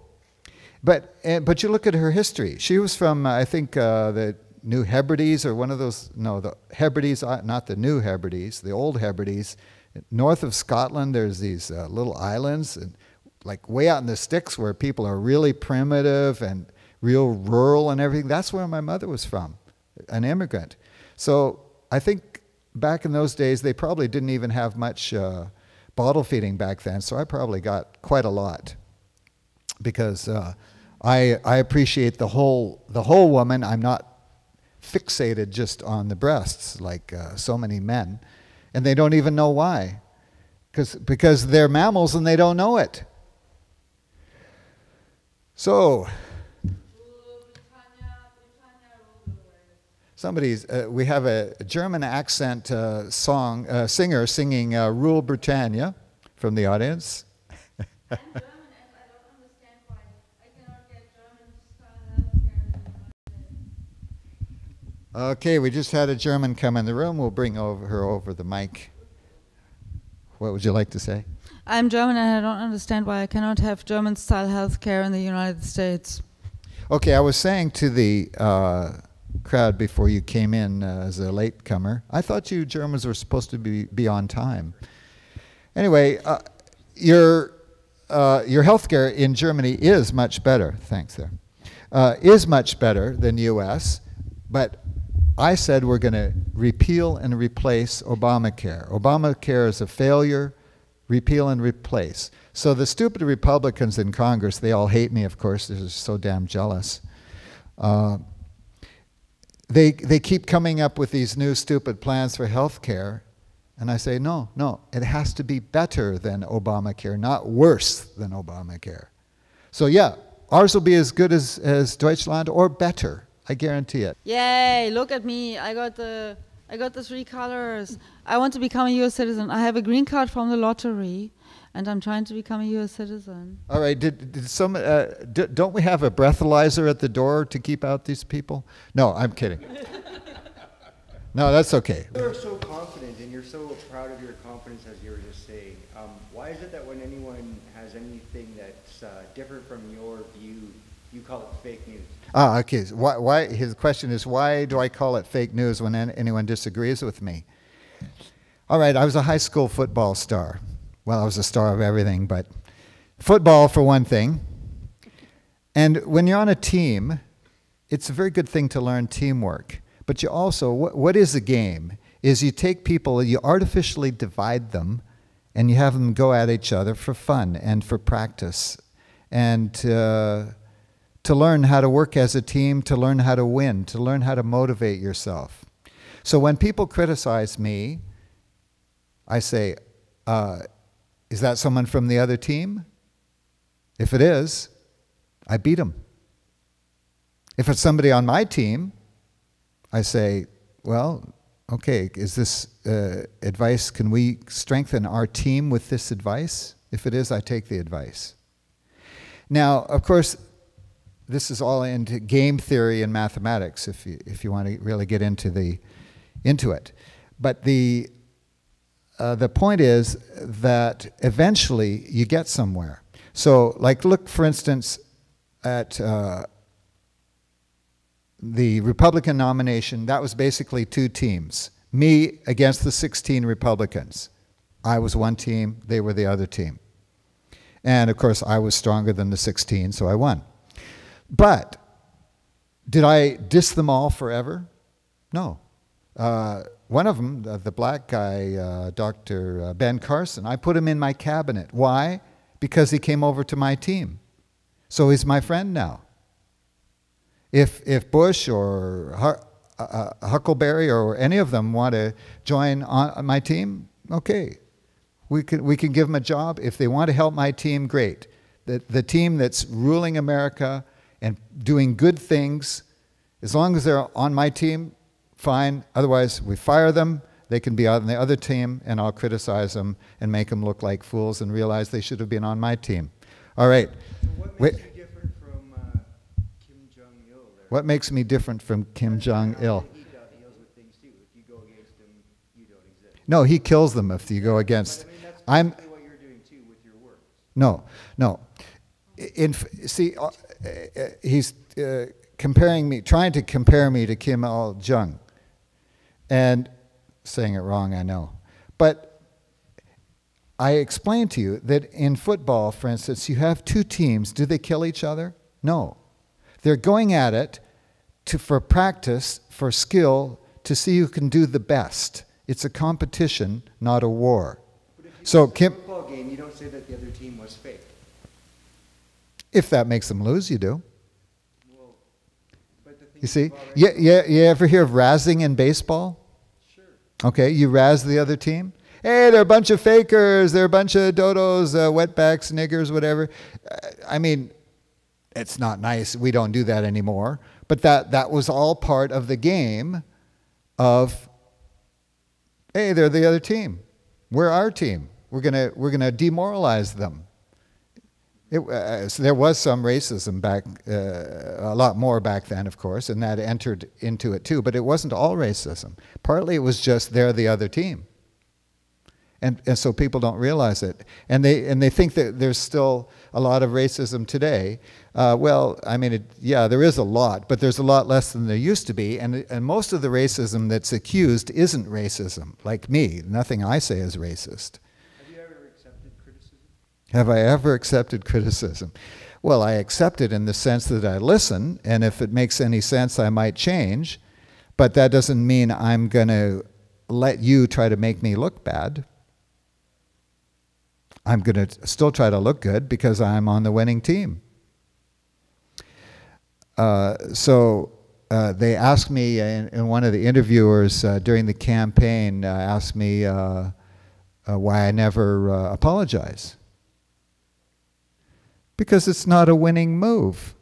But you look at her history. She was from, I think, the New Hebrides or one of those, no, the Hebrides, not the New Hebrides, the old Hebrides. North of Scotland, there's these little islands, and like way out in the sticks where people are really primitive and real rural and everything. That's where my mother was from, an immigrant. So I think back in those days, they probably didn't even have much bottle feeding back then, so I probably got quite a lot because I appreciate the whole woman. I'm not fixated just on the breasts like so many men, and they don't even know why, because they're mammals and they don't know it. So we have a German accent singer singing Rule Britannia from the audience. I'm German and I don't understand why I cannot get German-style healthcare. Okay, we just had a German come in the room. We'll bring her over the mic. What would you like to say? I'm German and I don't understand why I cannot have German-style healthcare in the United States. Okay, I was saying to the crowd before you came in as a latecomer, I thought you Germans were supposed to be on time. Anyway, your healthcare in Germany is much better. Thanks there. Is much better than U.S., but I said we're going to repeal and replace Obamacare. Obamacare is a failure. Repeal and replace. So the stupid Republicans in Congress, they all hate me, of course. They're so damn jealous. They keep coming up with these new stupid plans for health care, and I say, no, it has to be better than Obamacare, not worse than Obamacare. So yeah, ours will be as good as Deutschland or better. I guarantee it. Yay, look at me. I got the 3 colors. I want to become a US citizen. I have a green card from the lottery. and I'm trying to become a U.S. citizen. All right, did some, don't we have a breathalyzer at the door to keep out these people? No, I'm kidding. No, that's okay. You're so confident and you're so proud of your confidence, as you were just saying. Why is it that when anyone has anything that's different from your view, you call it fake news? Ah, okay. So why, his question is, why do I call it fake news when anyone disagrees with me? All right, I was a high school football star. Well, I was a star of everything, but football for one thing. And when you're on a team, it's a very good thing to learn teamwork. But you also, what is a game? Is you take people, you artificially divide them, and you have them go at each other for fun and for practice. And to learn how to work as a team, to learn how to win, to learn how to motivate yourself. So when people criticize me, I say, is that someone from the other team? If it is, I beat them. If it's somebody on my team, I say, well, okay, is this advice, can we strengthen our team with this advice? If it is, I take the advice. Now, of course, this is all into game theory and mathematics, if you want to really get into it. But the point is that eventually you get somewhere. So, like, look, for instance, at the Republican nomination. That was basically two teams. Me against the 16 Republicans. I was one team, they were the other team. And of course, I was stronger than the 16, so I won. But did I diss them all forever? No. One of them, the black guy, Dr. Ben Carson, I put him in my cabinet. Why? Because he came over to my team. So he's my friend now. If Bush or Huckleberry or any of them want to join on my team, okay. We can give them a job. If they want to help my team, great. The team that's ruling America and doing good things, as long as they're on my team, fine. Otherwise, we fire them. They can be on the other team, and I'll criticize them and make them look like fools and realize they should have been on my team. All right. So what makes you different from Kim Jong-il there? What makes me different from Kim Jong-il? He deals with things too. If you go against him, you don't exist. No, he kills them if you go against. But, I mean, that's basically what you're doing too with your work. No, no. He's comparing me, trying to compare me to Kim Il-jung. And saying it wrong, I know. But I explained to you that in football, for instance, you have two teams. Do they kill each other? No. They're going at it for practice, for skill, to see who can do the best. It's a competition, not a war. But if you So lose a Kim, football game, you don't say that the other team was fake. if that makes them lose, you do. Well, but the thing You see? about it- You ever hear of razzing in baseball? Sure. Okay, you razz the other team. Hey, they're a bunch of fakers. They're a bunch of dodos, wetbacks, niggers, whatever. I mean, it's not nice. We don't do that anymore. But that was all part of the game of, hey, they're the other team. We're our team. We're gonna demoralize them. So there was some racism back, a lot more back then, of course, and that entered into it too. But it wasn't all racism. Partly it was just they're the other team. And so people don't realize it. And they think that there's still a lot of racism today. Well, I mean, yeah, there is a lot, but there's a lot less than there used to be. And most of the racism that's accused isn't racism, like me. Nothing I say is racist. Have you ever accepted criticism? Have I ever accepted criticism? Well, I accept it in the sense that I listen, and if it makes any sense, I might change. But that doesn't mean I'm going to let you try to make me look bad. I'm going to still try to look good because I'm on the winning team. They asked me, and one of the interviewers during the campaign asked me why I never apologize. Because it's not a winning move.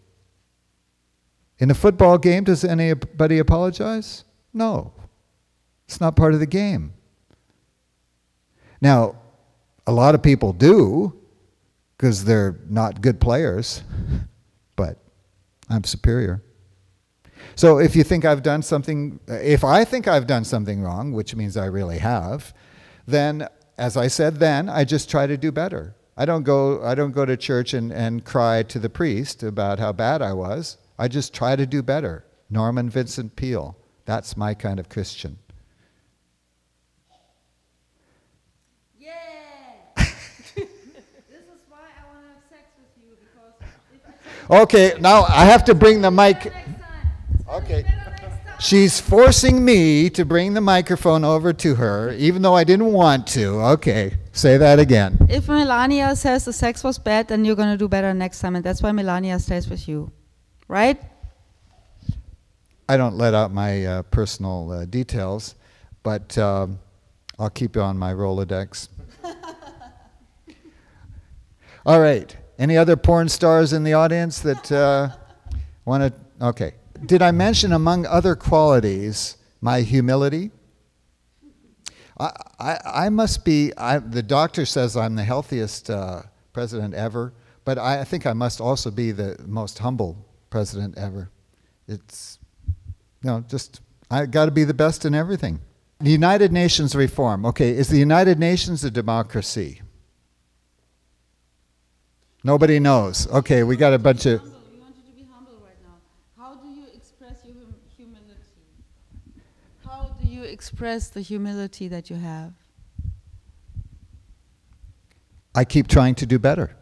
In a football game, does anybody apologize? No. It's not part of the game. Now, A lot of people do, because they're not good players, but I'm superior. So if you think I've done something, if I think I've done something wrong, which means I really have, then, as I said then, I just try to do better. I don't go to church and cry to the priest about how bad I was. I just try to do better. Norman Vincent Peale. That's my kind of Christian. Yeah! This is why I want to have sex with you, because if I Okay, now I have to bring the mic. next time, Okay. She's forcing me to bring the microphone over to her, even though I didn't want to. Okay, say that again. if Melania says the sex was bad, then you're going to do better next time, and that's why Melania stays with you. Right? I don't let out my personal details, but I'll keep you on my Rolodex. All right. Any other porn stars in the audience that want to? Okay. Did I mention, among other qualities, my humility? I must be, the doctor says I'm the healthiest president ever, but I think I must also be the most humble president ever. It's, just, I got to be the best in everything. The United Nations reform. Okay, is the United Nations a democracy? Nobody knows. Okay, we got a bunch of... We want you to be humble right now. How do you express your humility? How do you express the humility that you have? I keep trying to do better.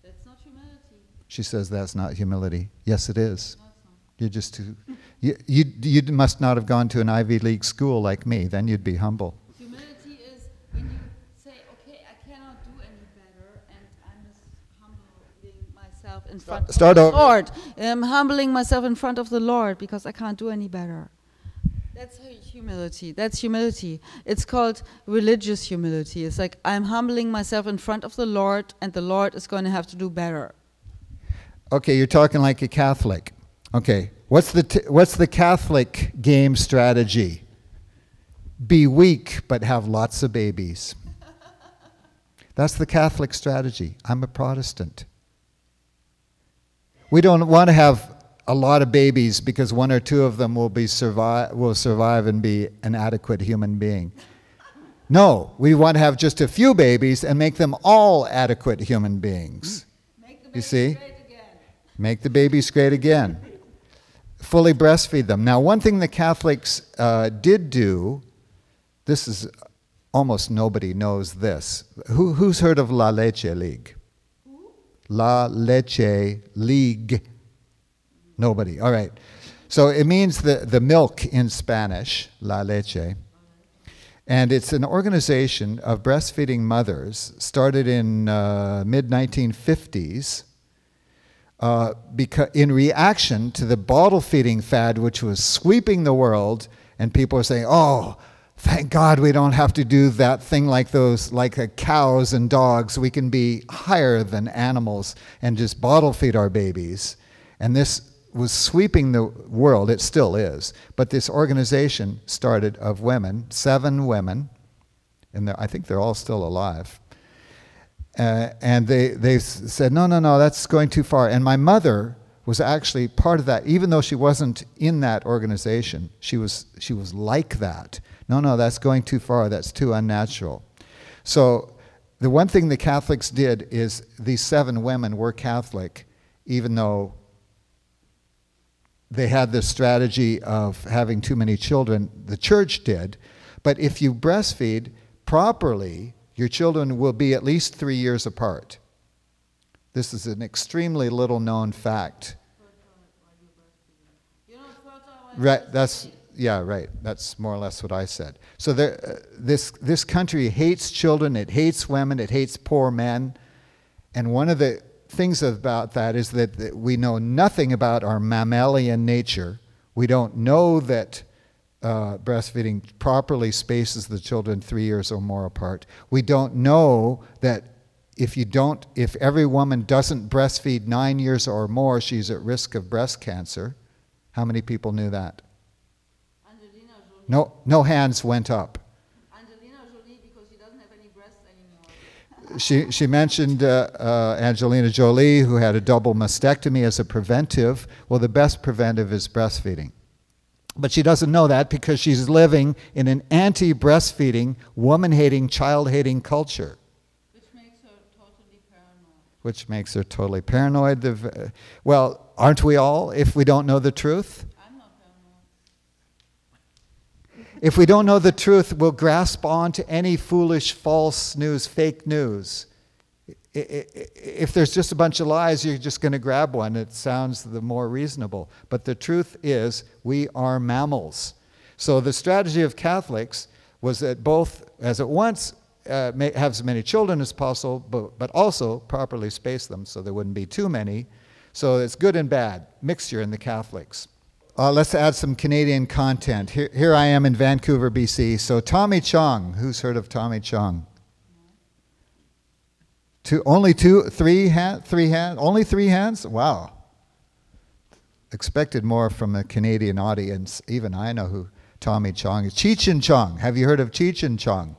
That's not humility. She says that's not humility. Yes, it is. No, it's not. You're just too... You must not have gone to an Ivy League school like me. Then you'd be humble. Humility is when you say, okay, I cannot do any better, and I'm just humbling myself in front Start of the over. Lord. I'm humbling myself in front of the Lord because I can't do any better. That's humility. That's humility. It's called religious humility. It's like I'm humbling myself in front of the Lord, and the Lord is going to have to do better. Okay, you're talking like a Catholic. Okay, what's the Catholic game strategy? Be weak, but have lots of babies. That's the Catholic strategy. I'm a Protestant. We don't want to have a lot of babies because one or two of them will survive and be an adequate human being. No, we want to have just a few babies and make them all adequate human beings. You see? Make the babies great again. Fully breastfeed them. Now, one thing the Catholics did do, this is, almost nobody knows this. Who's heard of La Leche League? La Leche League. Nobody. All right. So it means the milk in Spanish, La Leche. And it's an organization of breastfeeding mothers, started in mid-1950s, in reaction to the bottle feeding fad, which was sweeping the world, and people were saying, oh, thank God we don't have to do that thing like those, like cows and dogs. We can be higher than animals and just bottle feed our babies. And this was sweeping the world. It still is. But this organization started of women, 7 women, and I think they're all still alive. And they said, no, that's going too far. And my mother was actually part of that, even though she wasn't in that organization. She was like that. No, that's going too far. That's too unnatural. So the one thing the Catholics did is these 7 women were Catholic, even though they had this strategy of having too many children. The church did. But if you breastfeed properly, your children will be at least 3 years apart. This is an extremely little known fact. Right, right. That's more or less what I said. So this country hates children, it hates women, it hates poor men. And one of the things about that is that we know nothing about our mammalian nature. We don't know that breastfeeding properly spaces the children 3 years or more apart. We don't know that if every woman doesn't breastfeed 9 years or more, she's at risk of breast cancer. How many people knew that? No hands went up. Angelina Jolie, because she doesn't have any breasts anymore. she mentioned Angelina Jolie, who had a double mastectomy as a preventive. Well, the best preventive is breastfeeding. But she doesn't know that because she's living in an anti-breastfeeding, woman-hating, child-hating culture. Which makes her totally paranoid. Which makes her totally paranoid. Well, aren't we all, if we don't know the truth? I'm not paranoid. If we don't know the truth, we'll grasp on to any foolish, false news, fake news. If there's just a bunch of lies, you're just going to grab one. It sounds the more reasonable. But the truth is, we are mammals. So the strategy of Catholics was that both, as at once, have as many children as possible, but also properly space them so there wouldn't be too many. So it's good and bad, mixture in the Catholics. Let's add some Canadian content. Here I am in Vancouver, BC. So Tommy Chong, who's heard of Tommy Chong? Only three hands? Wow. Expected more from a Canadian audience. Even I know who Tommy Chong is. Cheech and Chong. Have you heard of Cheech and Chong?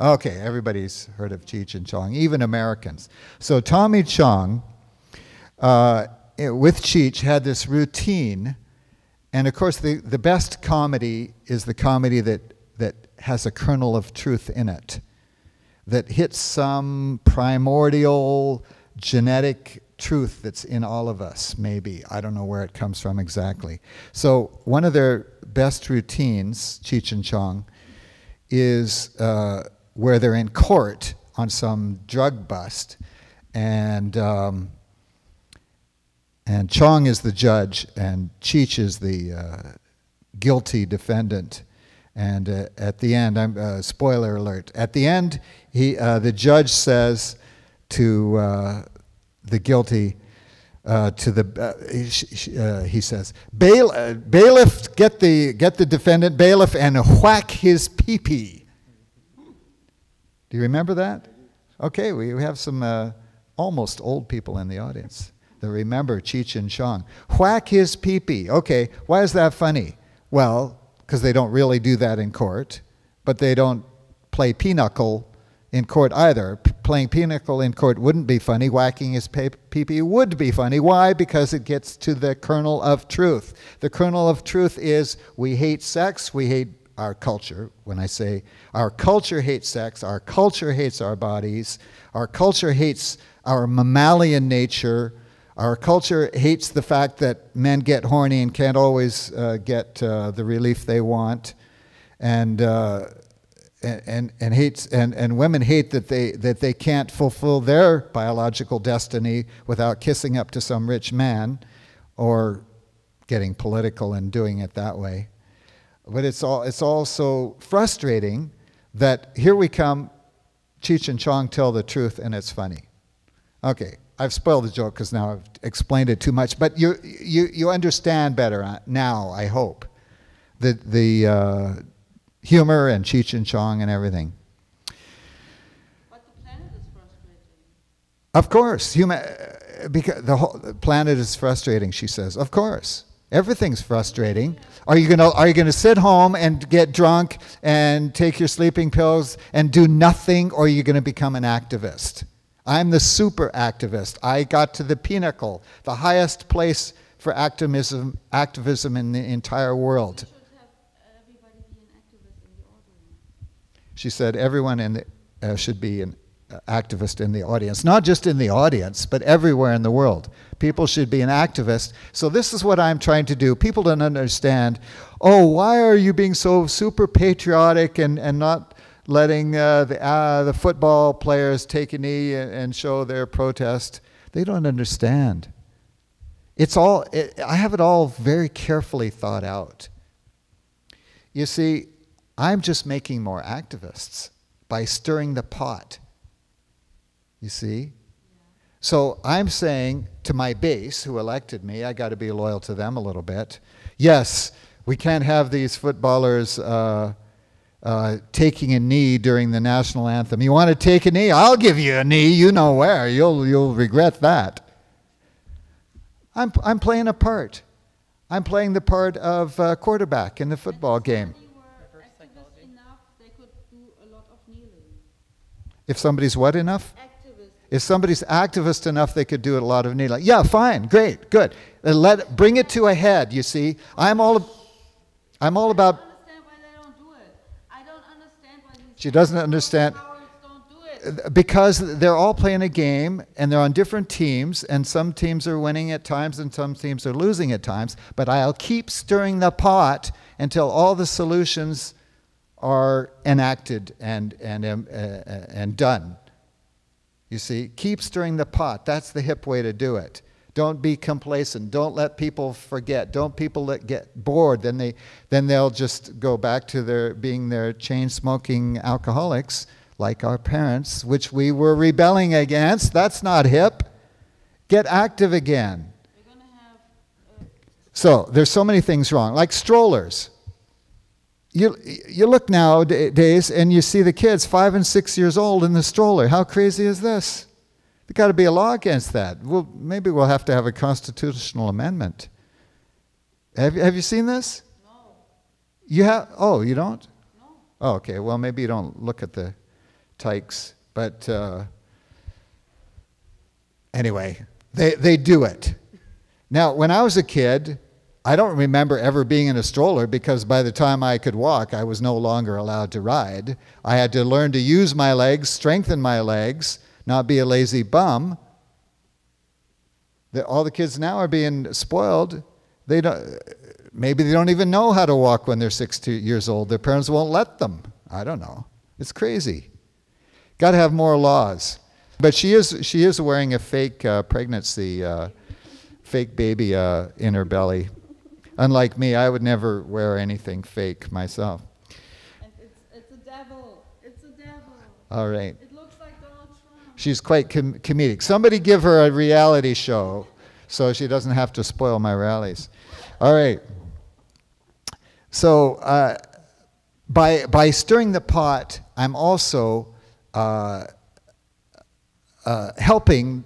Okay, everybody's heard of Cheech and Chong, even Americans. So Tommy Chong, with Cheech, had this routine. And of course, the best comedy is the comedy that has a kernel of truth in it, that hits some primordial genetic truth that's in all of us, maybe. I don't know where it comes from exactly. So one of their best routines, Cheech and Chong, is where they're in court on some drug bust, and Chong is the judge, and Cheech is the guilty defendant. And at the end, spoiler alert, at the end, the judge says to the guilty, he says, bailiff, get the defendant, bailiff, and whack his pee-pee. Do you remember that? Okay, we have some almost old people in the audience that remember Cheech and Chong. Whack his pee-pee. Okay, why is that funny? Well, because they don't really do that in court, but they don't play pinochle in court either. Playing pinochle in court wouldn't be funny. Whacking his pee-pee would be funny. Why? Because it gets to the kernel of truth. The kernel of truth is we hate sex, we hate our culture. When I say our culture hates sex, our culture hates our bodies, our culture hates our mammalian nature, our culture hates the fact that men get horny and can't always get the relief they want, and women hate that they can't fulfill their biological destiny without kissing up to some rich man, or getting political and doing it that way. But it's also frustrating that here we come, Cheech and Chong tell the truth, and it's funny. Okay. I've spoiled the joke because now I've explained it too much, but you understand better now, I hope, the humor and Cheech and Chong and everything. But the planet is frustrating. Of course, because the whole planet is frustrating, she says. Of course, everything's frustrating. Are you gonna sit home and get drunk and take your sleeping pills and do nothing, or are you gonna become an activist? I'm the super activist. I got to the pinnacle, the highest place for activism in the entire world. We should have everybody be an activist in the audience. She said everyone should be an activist in the audience. Not just in the audience, but everywhere in the world. People should be an activist. So this is what I'm trying to do. People don't understand, oh, why are you being so super patriotic and not letting the football players take a knee and show their protest? They don't understand. I have it all very carefully thought out. You see, I'm just making more activists by stirring the pot. You see? So I'm saying to my base who elected me, I got to be loyal to them a little bit. Yes, we can't have these footballers taking a knee during the national anthem. You want to take a knee? I'll give you a knee. You know where. You'll regret that. I'm playing a part. I'm playing the part of quarterback in the football game. If they were activists enough, they could do a lot of kneeling. If somebody's what enough? Activist. If somebody's activist enough, they could do it a lot of need. Like, yeah, fine, great, good. Bring it to a head, you see. I'm all about... I don't understand why they don't do it. I don't understand why these She doesn't understand. cowards don't do it. Because they're all playing a game, and they're on different teams, and some teams are winning at times, and some teams are losing at times. But I'll keep stirring the pot until all the solutions are enacted and done. You see, keep stirring the pot. That's the hip way to do it. Don't be complacent. Don't let people forget. Don't people get bored. Then they'll just go back to being their chain-smoking alcoholics, like our parents, which we were rebelling against. That's not hip. Get active again. We're gonna have, So there's so many things wrong, like strollers. You look nowadays and you see the kids 5 and 6 years old in the stroller. How crazy is this? There's got to be a law against that. Well, maybe we'll have to have a constitutional amendment. Have you seen this? no, You have? Oh, you don't? no. Oh, okay. Well, maybe you don't look at the tykes, but anyway, they do it. Now, when I was a kid, I don't remember ever being in a stroller because by the time I could walk, I was no longer allowed to ride. I had to learn to use my legs, strengthen my legs, not be a lazy bum. All the kids now are being spoiled. Maybe they don't even know how to walk when they're 6 years old. Their parents won't let them. I don't know. It's crazy. Got to have more laws. But she is wearing a fake pregnancy, fake baby in her belly. Unlike me, I would never wear anything fake myself. And it's a devil. It's a devil. All right. It looks like Donald Trump. She's quite comedic. Somebody give her a reality show so she doesn't have to spoil my rallies. All right. So by stirring the pot, I'm also helping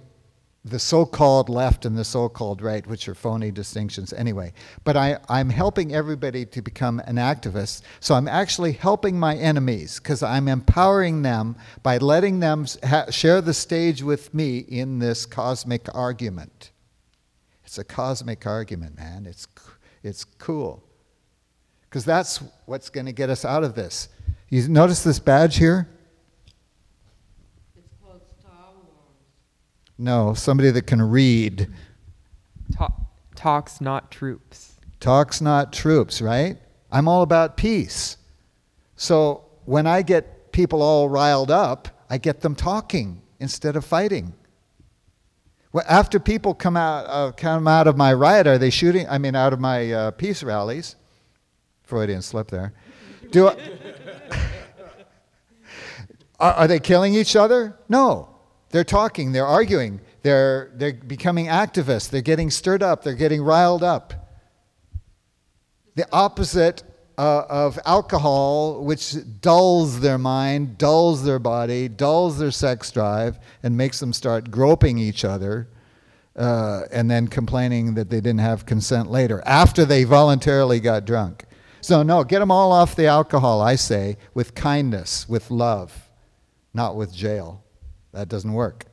the so-called left and the so-called right, which are phony distinctions anyway. But I'm helping everybody to become an activist. So I'm actually helping my enemies because I'm empowering them by letting them share the stage with me in this cosmic argument. It's a cosmic argument, man. It's cool. Because that's what's going to get us out of this. You notice this badge here? It's called Star Wars. No, somebody that can read. Talks, not troops. Talks, not troops, right? I'm all about peace. So when I get people all riled up, I get them talking instead of fighting. Well, after people come out of my riot, are they shooting? I mean, out of my peace rallies. Freudian slip there. Are they killing each other? No. They're talking, they're arguing, they're becoming activists, they're getting stirred up, they're getting riled up. The opposite of alcohol, which dulls their mind, dulls their body, dulls their sex drive, and makes them start groping each other, and then complaining that they didn't have consent later, after they voluntarily got drunk. So no, get them all off the alcohol, I say, with kindness, with love, not with jail. That doesn't work.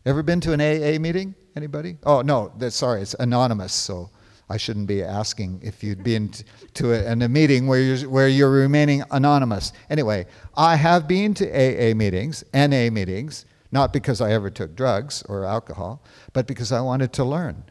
Ever been to an AA meeting? Anybody? Oh, no, sorry, it's anonymous, so I shouldn't be asking if you'd been to a meeting where you're remaining anonymous. Anyway, I have been to AA meetings, NA meetings, not because I ever took drugs or alcohol, but because I wanted to learn.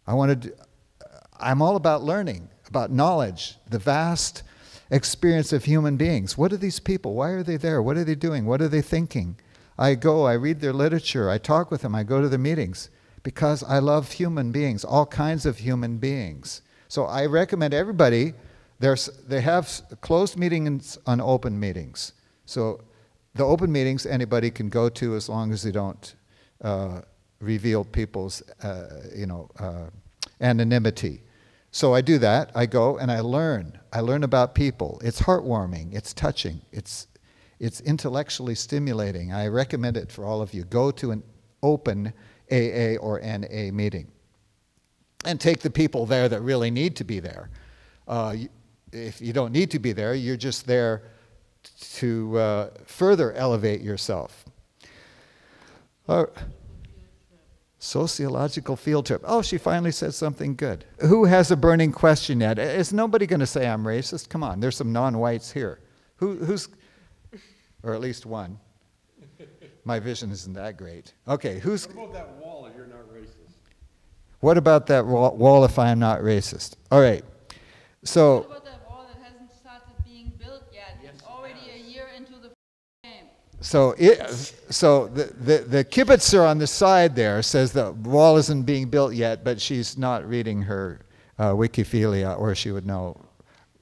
I'm all about learning, about knowledge, the vast experience of human beings. What are these people? Why are they there? What are they doing? What are they thinking? I read their literature, I talk with them, I go to their meetings because I love human beings, all kinds of human beings. So I recommend everybody, they have closed meetings and open meetings. So the open meetings anybody can go to as long as they don't reveal people's anonymity. So I do that. I go and I learn. I learn about people. It's heartwarming. It's touching. It's intellectually stimulating. I recommend it for all of you. Go to an open AA or NA meeting. And take the people there that really need to be there. If you don't need to be there, you're just there further elevate yourself. Sociological field trip. Oh, she finally said something good. Who has a burning question yet? Is nobody going to say I'm racist? Come on, there's some non-whites here. Who's, or at least one. My vision isn't that great. Okay, who's... What about that wall if you're not racist? What about that wall if I'm not racist? All right, so... What about that wall that hasn't started being built yet? It's already a year into the game. So the kibitzer on the side there says the wall isn't being built yet, but she's not reading her Wikipedia, or she would know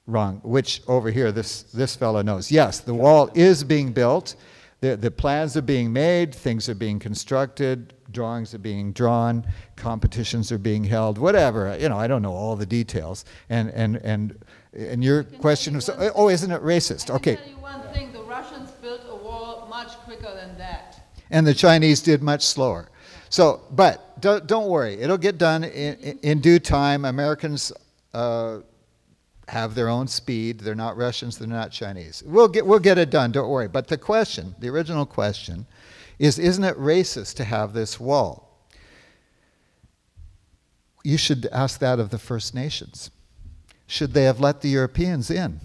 wrong. Which over here, this fellow knows. Yes, the wall is being built. The plans are being made. Things are being constructed. Drawings are being drawn. Competitions are being held. Whatever. You know, I don't know all the details. And your question was, oh, isn't it racist? Okay. I can tell you one thing. The Russians built a wall much quicker than that. And the Chinese did much slower. So, but don't worry, it'll get done in due time. Americans have their own speed. They're not Russians. They're not Chinese. We'll get it done. Don't worry. But the question, the original question, is: isn't it racist to have this wall? You should ask that of the First Nations. Should they have let the Europeans in?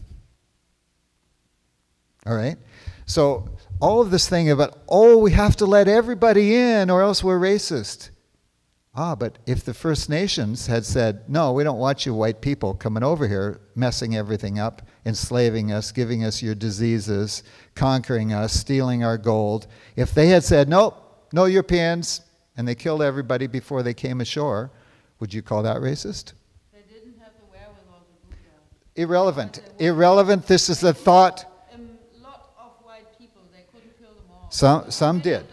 All right. So all of this thing about, oh, we have to let everybody in or else we're racist. Ah, but if the First Nations had said, no, we don't want you white people coming over here, messing everything up, enslaving us, giving us your diseases, conquering us, stealing our gold. If they had said, nope, no Europeans, and they killed everybody before they came ashore, would you call that racist? They didn't have the wherewithal to do that. Irrelevant. Irrelevant. This is the thought. A lot of white people, they couldn't kill them all. Some did.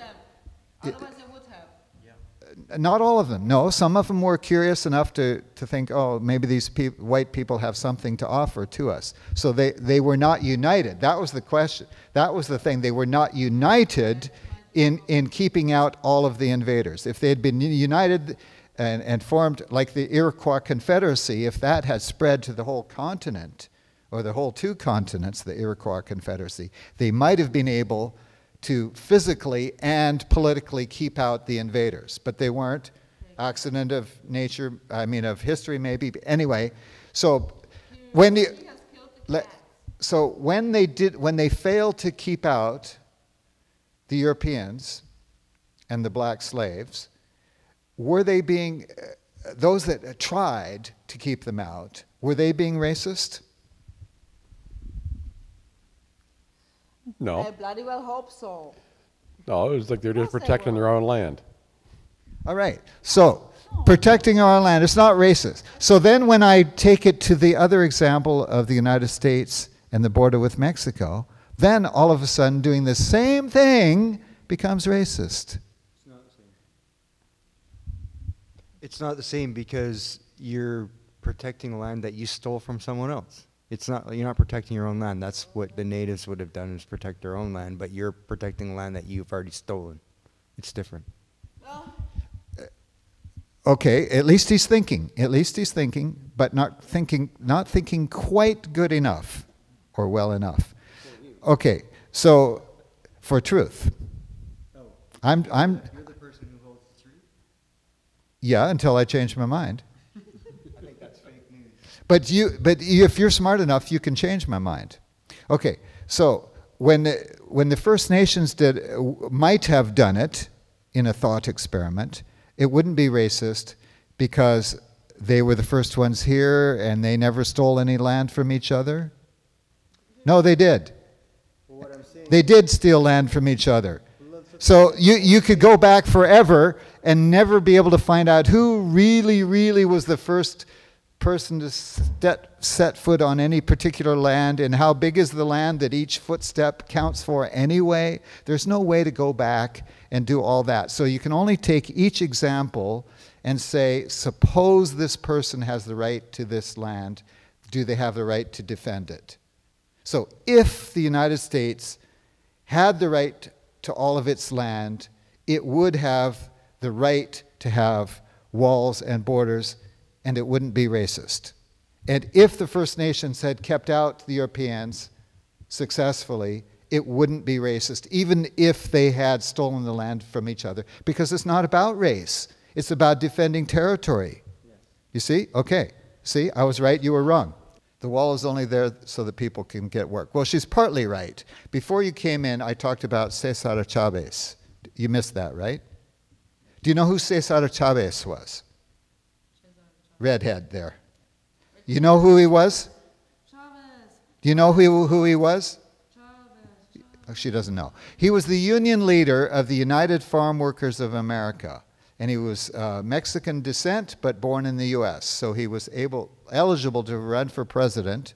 Otherwise they would have. Not all of them. No, some of them were curious enough to think, oh, maybe these white people have something to offer to us. So they were not united. That was the question. That was the thing. They were not united in keeping out all of the invaders. If they had been united and formed like the Iroquois Confederacy, if that had spread to the whole continent, or the whole two continents, the Iroquois Confederacy, they might have been able to physically and politically keep out the invaders, but they weren't. Accident of nature, I mean of history maybe. Anyway, so when they failed to keep out the Europeans and the black slaves, were they being, those that tried to keep them out, were they being racist? No. I bloody well hope so. No, it was like they're just protecting their own land. All right. So protecting our land, it's not racist. So then when I take it to the other example of the United States and the border with Mexico, then all of a sudden doing the same thing becomes racist. It's not the same. It's not the same because you're protecting land that you stole from someone else. It's not, you're not protecting your own land. That's what the natives would have done, is protect their own land, but you're protecting land that you've already stolen. It's different. Well, Okay, at least he's thinking. At least he's thinking, but not thinking quite good enough or well enough. Okay, so for truth. I'm You're the person who holds the truth? Yeah, until I change my mind. I think that's fake news. But if you're smart enough, you can change my mind. Okay, so when the First Nations might have done it in a thought experiment, it wouldn't be racist because they were the first ones here and they never stole any land from each other. No, they did. Well, what I'm saying, They did steal land from each other. So you could go back forever and never be able to find out who really was the first person to set foot on any particular land and how big is the land that each footstep counts for anyway. There's no way to go back and do all that. So you can only take each example and say, suppose this person has the right to this land, do they have the right to defend it? So if the United States had the right to all of its land, it would have the right to have walls and borders, and it wouldn't be racist. And if the First Nations had kept out the Europeans, successfully, it wouldn't be racist, even if they had stolen the land from each other, because it's not about race. It's about defending territory. You see? Okay. See, I was right, you were wrong. The wall is only there so that people can get work. Well, she's partly right. Before you came in, I talked about Cesar Chavez. You missed that, right? Do you know who Cesar Chavez was? Redhead there. You know who he was? Do you know who he was? Oh, she doesn't know. He was the union leader of the United Farm Workers of America. And he was Mexican descent, but born in the U.S. So he was eligible to run for president.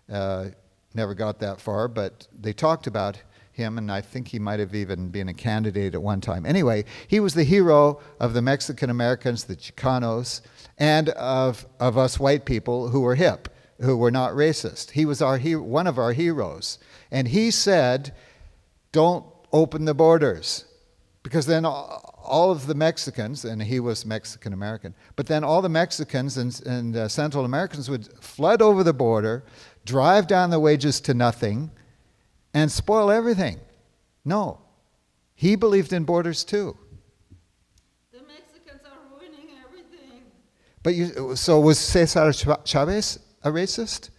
Never got that far, but they talked about him, and I think he might have even been a candidate at one time. Anyway, he was the hero of the Mexican Americans, the Chicanos, and of us white people who were hip, who were not racist. He was one of our heroes. And he said, don't open the borders, because then all of the Mexicans, and he was Mexican American, but then all the Mexicans and Central Americans would flood over the border, drive down the wages to nothing, and spoil everything. No. He believed in borders too. The Mexicans are ruining everything. But so was Cesar Chavez a racist?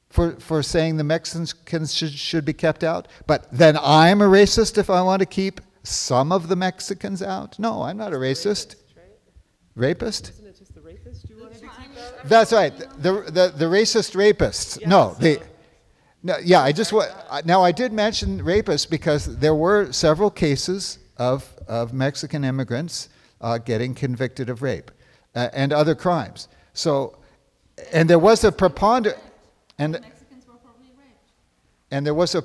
For saying the Mexicans should be kept out? But then I'm a racist if I want to keep some of the Mexicans out? No, I'm not a racist. Rapist? Isn't it just the rapist you wanted to keep out? That's right. The racist rapists. No, no, yeah. Now I did mention rapists because there were several cases of Mexican immigrants getting convicted of rape and other crimes. So, and there was a preponderance. And Mexicans were probably raped. And there was a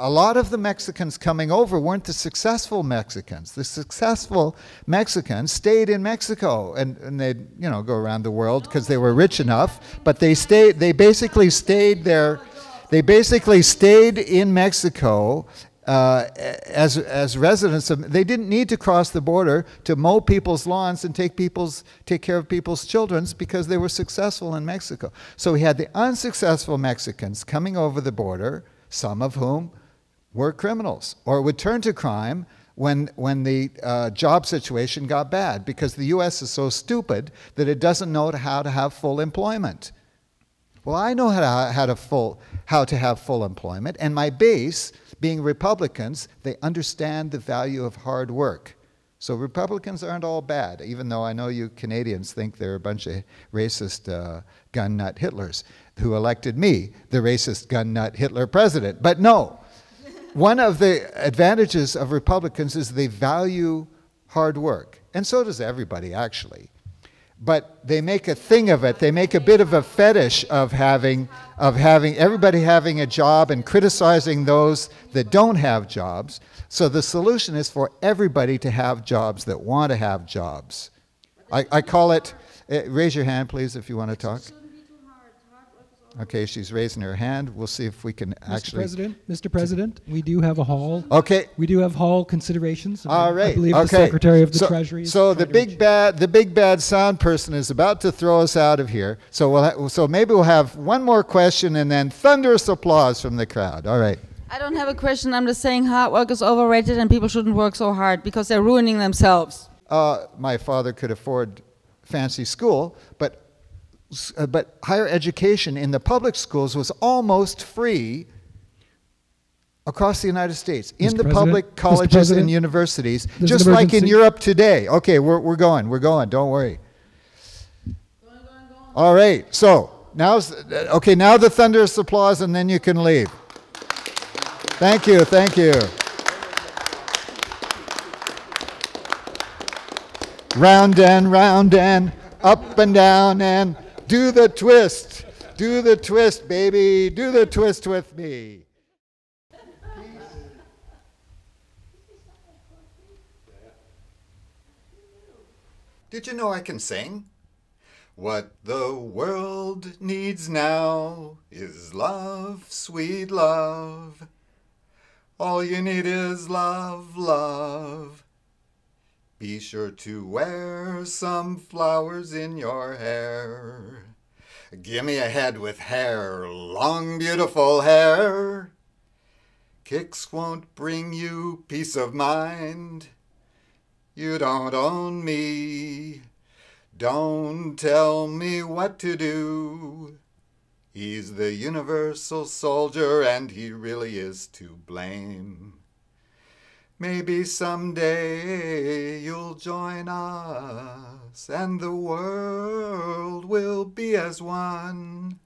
lot of the Mexicans coming over weren't the successful Mexicans. The successful Mexicans stayed in Mexico, and they'd go around the world because they were rich enough. But they basically stayed there. They basically stayed in Mexico as residents they didn't need to cross the border to mow people's lawns and take care of people's children because they were successful in Mexico. So we had the unsuccessful Mexicans coming over the border, some of whom were criminals or would turn to crime when the job situation got bad, because the U.S. is so stupid that it doesn't know how to have full employment. Well, I know how to have full employment, and my base, being Republicans, they understand the value of hard work. So Republicans aren't all bad, even though I know you Canadians think they're a bunch of racist gun nut Hitlers who elected me, the racist gun nut Hitler president. But no, one of the advantages of Republicans is they value hard work, and so does everybody actually. But they make a thing of it. They make a bit of a fetish of having everybody having a job and criticizing those that don't have jobs. So the solution is for everybody to have jobs that want to have jobs. I call it, raise your hand please if you want to talk. Okay, she's raising her hand. We'll see if we can actually... Mr. President, we do have a hall. Okay. We do have hall considerations. All right. I believe okay. the Secretary of the Treasury. So the big bad sound person is about to throw us out of here. So maybe we'll have one more question and then thunderous applause from the crowd. All right. I don't have a question. I'm just saying hard work is overrated and people shouldn't work so hard because they're ruining themselves. My father could afford fancy school, but higher education in the public schools was almost free across the United States, in the public colleges and universities, just like in Europe today. Okay, we're going, don't worry. All right, so now the thunderous applause and then you can leave. Thank you, thank you. Round and up and down and do the twist, baby, do the twist with me. Did you know I can sing? What the world needs now is love, sweet love. All you need is love, love. Be sure to wear some flowers in your hair. Give me a head with hair, long beautiful hair. Kicks won't bring you peace of mind. You don't own me. Don't tell me what to do. He's the universal soldier and he really is to blame. Maybe someday you'll join us and the world will be as one.